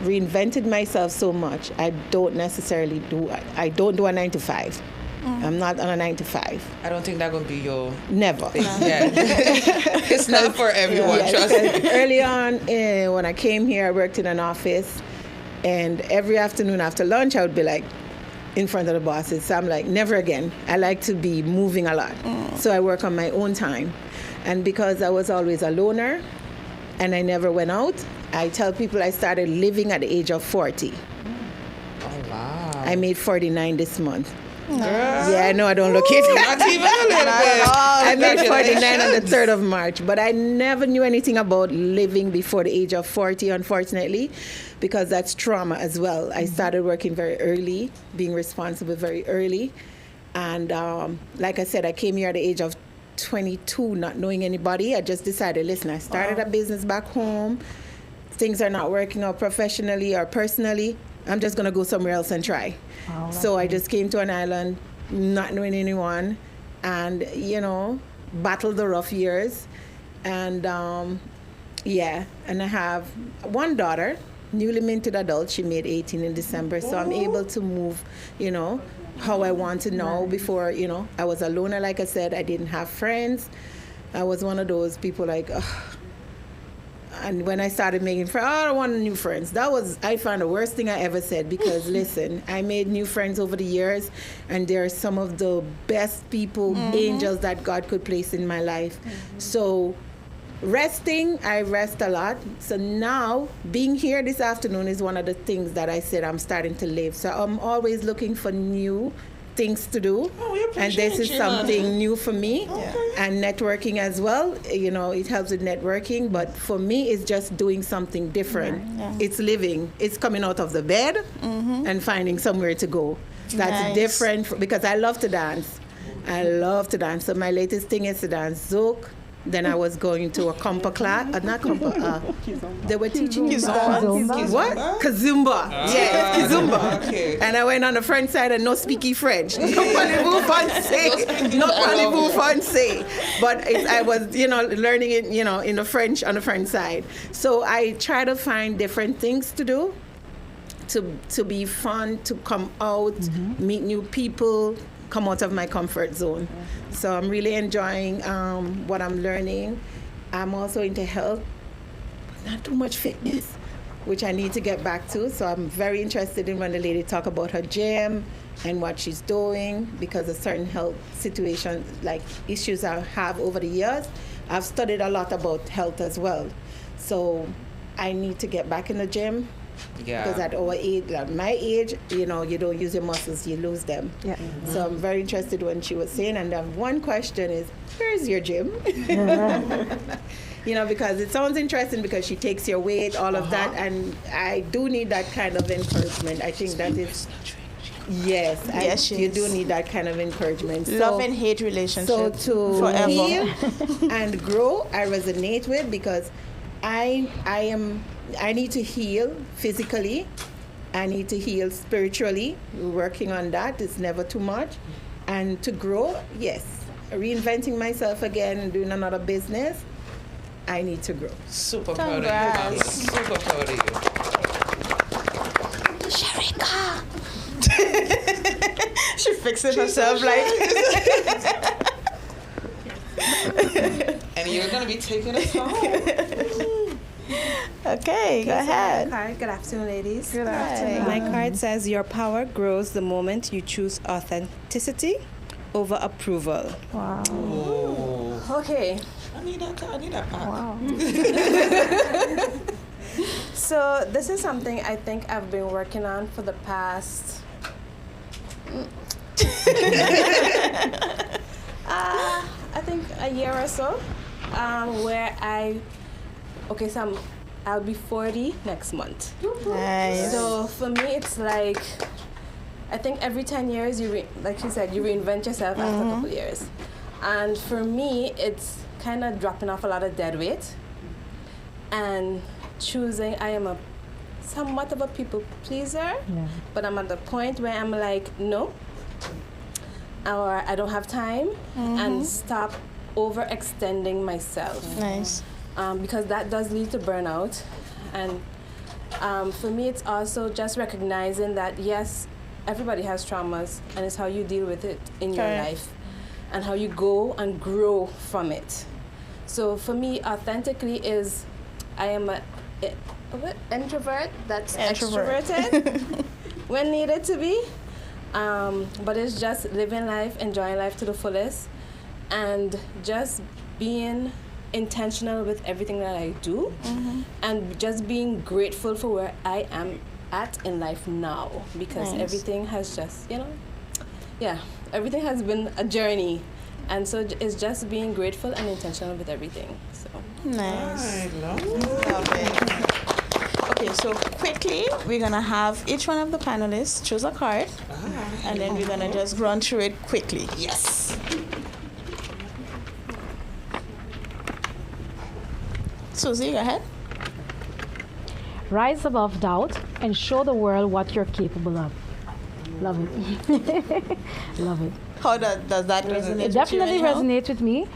reinvented myself so much, I don't do a 9 to 5. I'm not on a 9 to 5. I don't think that's going to be your... Never. Yeah. It's not for everyone, trust me. Early on, when I came here, I worked in an office, and every afternoon after lunch, I would be like, in front of the bosses. So I'm like, never again. I like to be moving a lot. So I work on my own time. And because I was always a loner and I never went out, I tell people I started living at the age of 40. Oh, wow. I made 49 this month. Girl. Yeah, I know I don't look it. Not even a little bit. I made 49 on the 3rd of March, but I never knew anything about living before the age of 40, unfortunately, because that's trauma as well. I started working very early, being responsible very early. And like I said, I came here at the age of 22, not knowing anybody. I just decided, listen, I started a business back home. Things are not working out professionally or personally. I'm just going to go somewhere else and try. Wow, so I just came to an island, not knowing anyone, and, battled the rough years. And, and I have one daughter, newly minted adult. She made 18 in December. So I'm able to move, how I want to know. Before, I was a loner, like I said. I didn't have friends. I was one of those people like, ugh. And when I started making friends, I don't want new friends. I found the worst thing I ever said, because listen, I made new friends over the years, and they're some of the best people, angels that God could place in my life. So resting, I rest a lot. So now being here this afternoon is one of the things that I said I'm starting to live. So I'm always looking for new things to do, and this is something new for me. And networking as well, it helps with networking, but for me it's just doing something different. It's living, it's coming out of the bed and finding somewhere to go. That's different, because I love to dance. So my latest thing is to dance zouk. Then I was going to a compa class, not compa, they were teaching me Kizomba. what? Kizomba. Yeah, Kizomba. Okay. And I went on the French side and no speaky French. No parlez-vous français. No parlez-vous français. But I was, learning it, in the French, on the French side. So I try to find different things to do, to be fun, to come out, meet new people, come out of my comfort zone. So I'm really enjoying what I'm learning. I'm also into health, but not too much fitness, which I need to get back to. So I'm very interested in when the lady talk about her gym and what she's doing, because of certain health situations, like issues I have over the years. I've studied a lot about health as well. So I need to get back in the gym. Yeah. Because at our age, at my age, you don't use your muscles, you lose them. Yeah. So I'm very interested when she was saying, and then one question is, where's your gym? Because it sounds interesting, because she takes your weight, all of that, and I do need that kind of encouragement. I think that is, yes, you do need that kind of encouragement. Love and hate relationship. So to forever. heal and grow, I resonate with, because I need to heal physically. I need to heal spiritually. We're working on that. It's never too much. And to grow, yes. Reinventing myself again, doing another business, I need to grow. Super proud of you, Mama. Super proud of you. Sharika! She fixing herself like... And you're going to be taking us home. Okay, go ahead. Good afternoon, ladies. Good afternoon. My card says your power grows the moment you choose authenticity over approval. Wow. Oh. Okay. I need that pack. Wow. So this is something I think I've been working on for the past... I think a year or so, where I'll be 40 next month. Nice. So for me, it's like, I think every 10 years, like you said, you reinvent yourself after a couple years. And for me, it's kind of dropping off a lot of dead weight and choosing, I am somewhat of a people pleaser, but I'm at the point where I'm like, no, or I don't have time, and stop overextending myself. Nice. Because that does lead to burnout. And for me, it's also just recognizing that, yes, everybody has traumas, and it's how you deal with it in your life and how you go and grow from it. So for me, authentically is, I am an introvert that's extroverted when needed to be. But it's just living life, enjoying life to the fullest, and just being intentional with everything that I do, and just being grateful for where I am at in life now, because everything has just, everything has been a journey, and so it's just being grateful and intentional with everything. So nice. I love it. Okay, so quickly we're gonna have each one of the panelists choose a card, and then we're gonna just run through it quickly. Yes. Susie, go ahead. Rise above doubt and show the world what you're capable of. Love it. Love it. How does that resonate? It definitely resonates with me.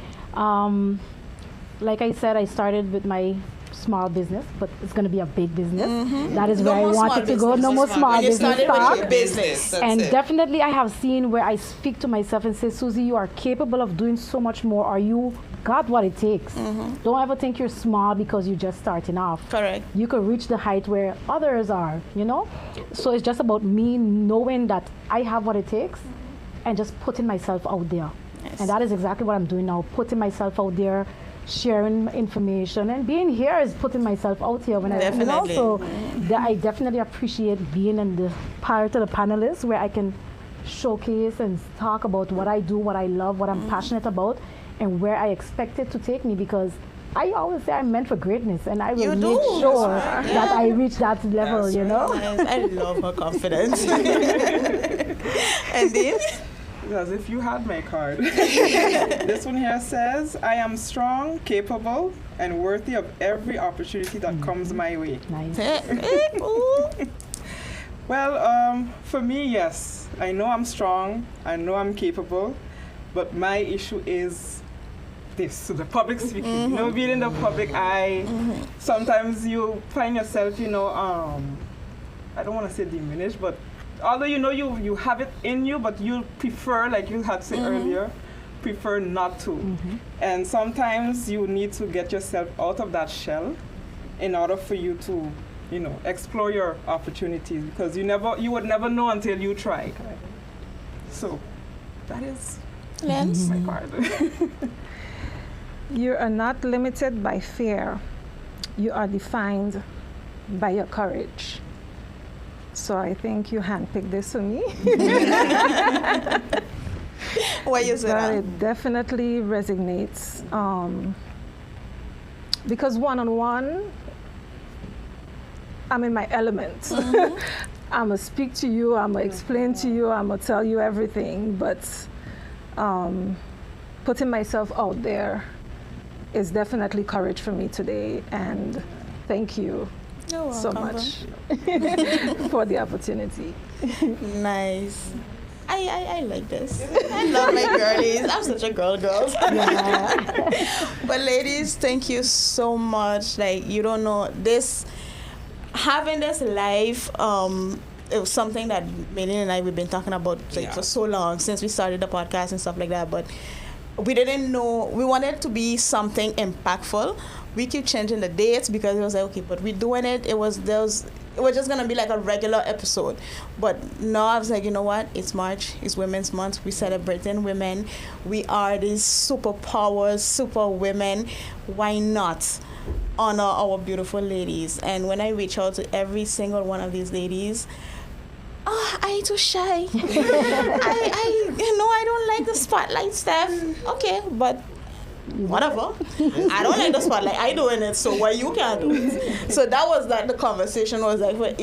Like I said, I started with my small business, but it's going to be a big business. That is where I wanted to go. No more small business. And definitely I have seen where I speak to myself and say, Susie, you are capable of doing so much more. Are you got what it takes? Don't ever think you're small because you're just starting off. Correct. You could reach the height where others are, you know? So it's just about me knowing that I have what it takes and just putting myself out there. Yes. And that is exactly what I'm doing now, putting myself out there, sharing information, and being here is putting myself out here. When Definitely. I definitely appreciate being in the part of the panelists where I can showcase and talk about what I do, what I love, what I'm passionate about, and where I expect it to take me, because I always say I'm meant for greatness, and I will make sure that I reach that level, you know? Yes, I love her confidence. And then? As if you had my card. This one here says, I am strong, capable, and worthy of every opportunity that comes my way. Nice. Well, for me, yes. I know I'm strong. I know I'm capable. But my issue is this, so the public speaking. You know, being in the public eye, sometimes you find yourself, I don't want to say diminished, but although you have it in you, but you prefer, like you had said earlier, prefer not to. And sometimes you need to get yourself out of that shell in order for you to, explore your opportunities, because you would never know until you try. So that is my card. You are not limited by fear. You are defined by your courage. So I think you handpicked this for me. Why is that? It definitely resonates. Because one-on-one, I'm in my element. I'm going to speak to you, I'm going to explain to you, I'm going to tell you everything. But putting myself out there is definitely courage for me today. And thank you so much for the opportunity. Nice. I like this. I love my girlies. I'm such a girl. But ladies, thank you so much. Like, you don't know, having this life, it was something that Maylene and I, we've been talking about for so long, since we started the podcast and stuff like that. But we didn't know, we wanted to be something impactful. We keep changing the dates because it was like, okay, but we're doing it. It was just gonna be like a regular episode. But now I was like, you know what? It's March. It's Women's Month. We're celebrating women. We are these superpowers, super women. Why not honor our beautiful ladies? And when I reach out to every single one of these ladies, I ain't too shy. I don't like the spotlight stuff. Okay, but whatever. I don't like the spotlight. I doing it, so why you can't do it? So that was like the conversation was like with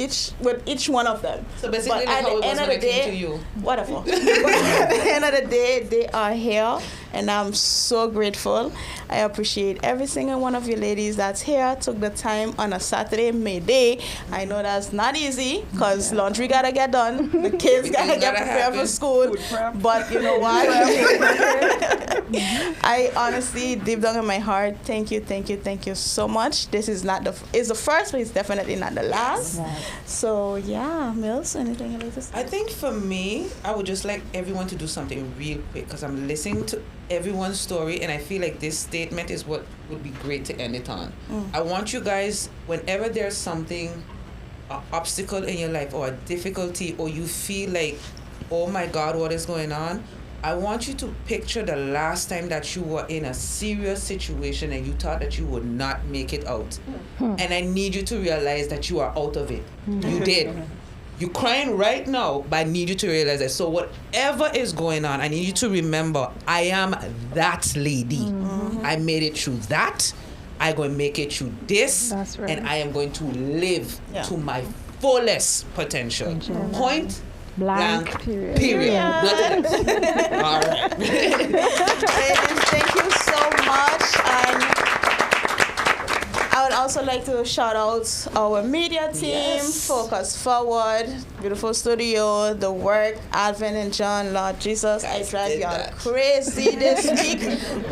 each one of them. So basically, but at the end of the day, whatever. But at the end of the day, they are here, and I'm so grateful. I appreciate every single one of you ladies that's here, took the time on a Saturday, May Day. I know that's not easy because laundry gotta get done, the kids gotta get prepared for school. But you know what? I honestly, deep down in my heart, thank you so much. This is it's the first, but it's definitely not the last. Right. So yeah, Mills, anything you'd like to say? I think for me, I would just like everyone to do something real quick, because I'm listening to everyone's story, and I feel like this statement is what would be great to end it on. I want you guys, whenever there's something, an obstacle in your life or a difficulty, or you feel like oh my God, what is going on? I want you to picture the last time that you were in a serious situation and you thought that you would not make it out. And I need you to realize that you are out of it. You did. You're crying right now, but I need you to realize that. So whatever is going on, I need you to remember, I am that lady. I made it through that. I'm going to make it through this. That's right. And I am going to live to my fullest potential. Point blank, period. Nothing else. All right. Ladies, thank you so much. And I would also like to shout out our media team, Focus Forward, beautiful studio, the work, Alvin and John, Lord Jesus, I drive y'all crazy this week,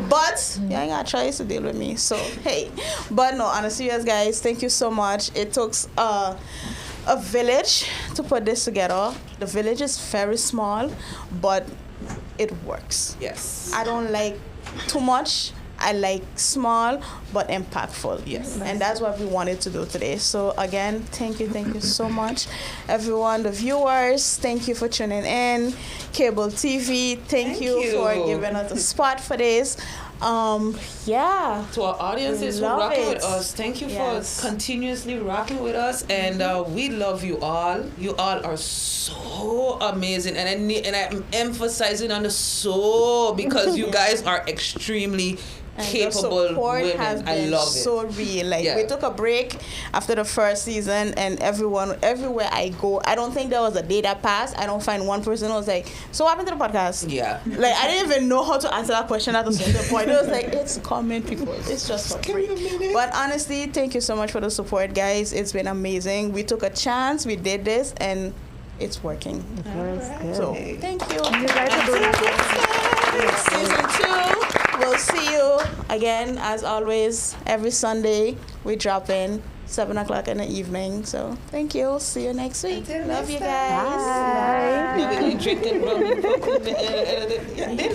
but you ain't got a choice to deal with me, so hey. But no, on a serious, guys, thank you so much. It took a village to put this together. The village is very small, but it works. Yes. I don't like too much. I like small but impactful. Yes. And that's what we wanted to do today. So again, thank you so much. Everyone, the viewers, thank you for tuning in. Cable TV, thank you for giving us a spot for this. Yeah. To our audiences who rocking with us, thank you for continuously rocking with us, and we love you all. You all are so amazing, and I'm emphasizing on the so because you guys are extremely capable women. I love it. So real. Like we took a break after the first season, and everywhere I go, I don't think there was a day that passed. I don't find one person who was like, "So what happened to the podcast?" Yeah. Like I didn't even know how to answer that question at a certain point. It was like, it's common, people. It's just for free. But honestly, thank you so much for the support, guys. It's been amazing. We took a chance. We did this, and it's working. So thank you. You guys are doing Season 2. We'll see you again, as always, every Sunday. We drop in 7 o'clock in the evening. So thank you. See you next week. Love you guys. Bye. Bye.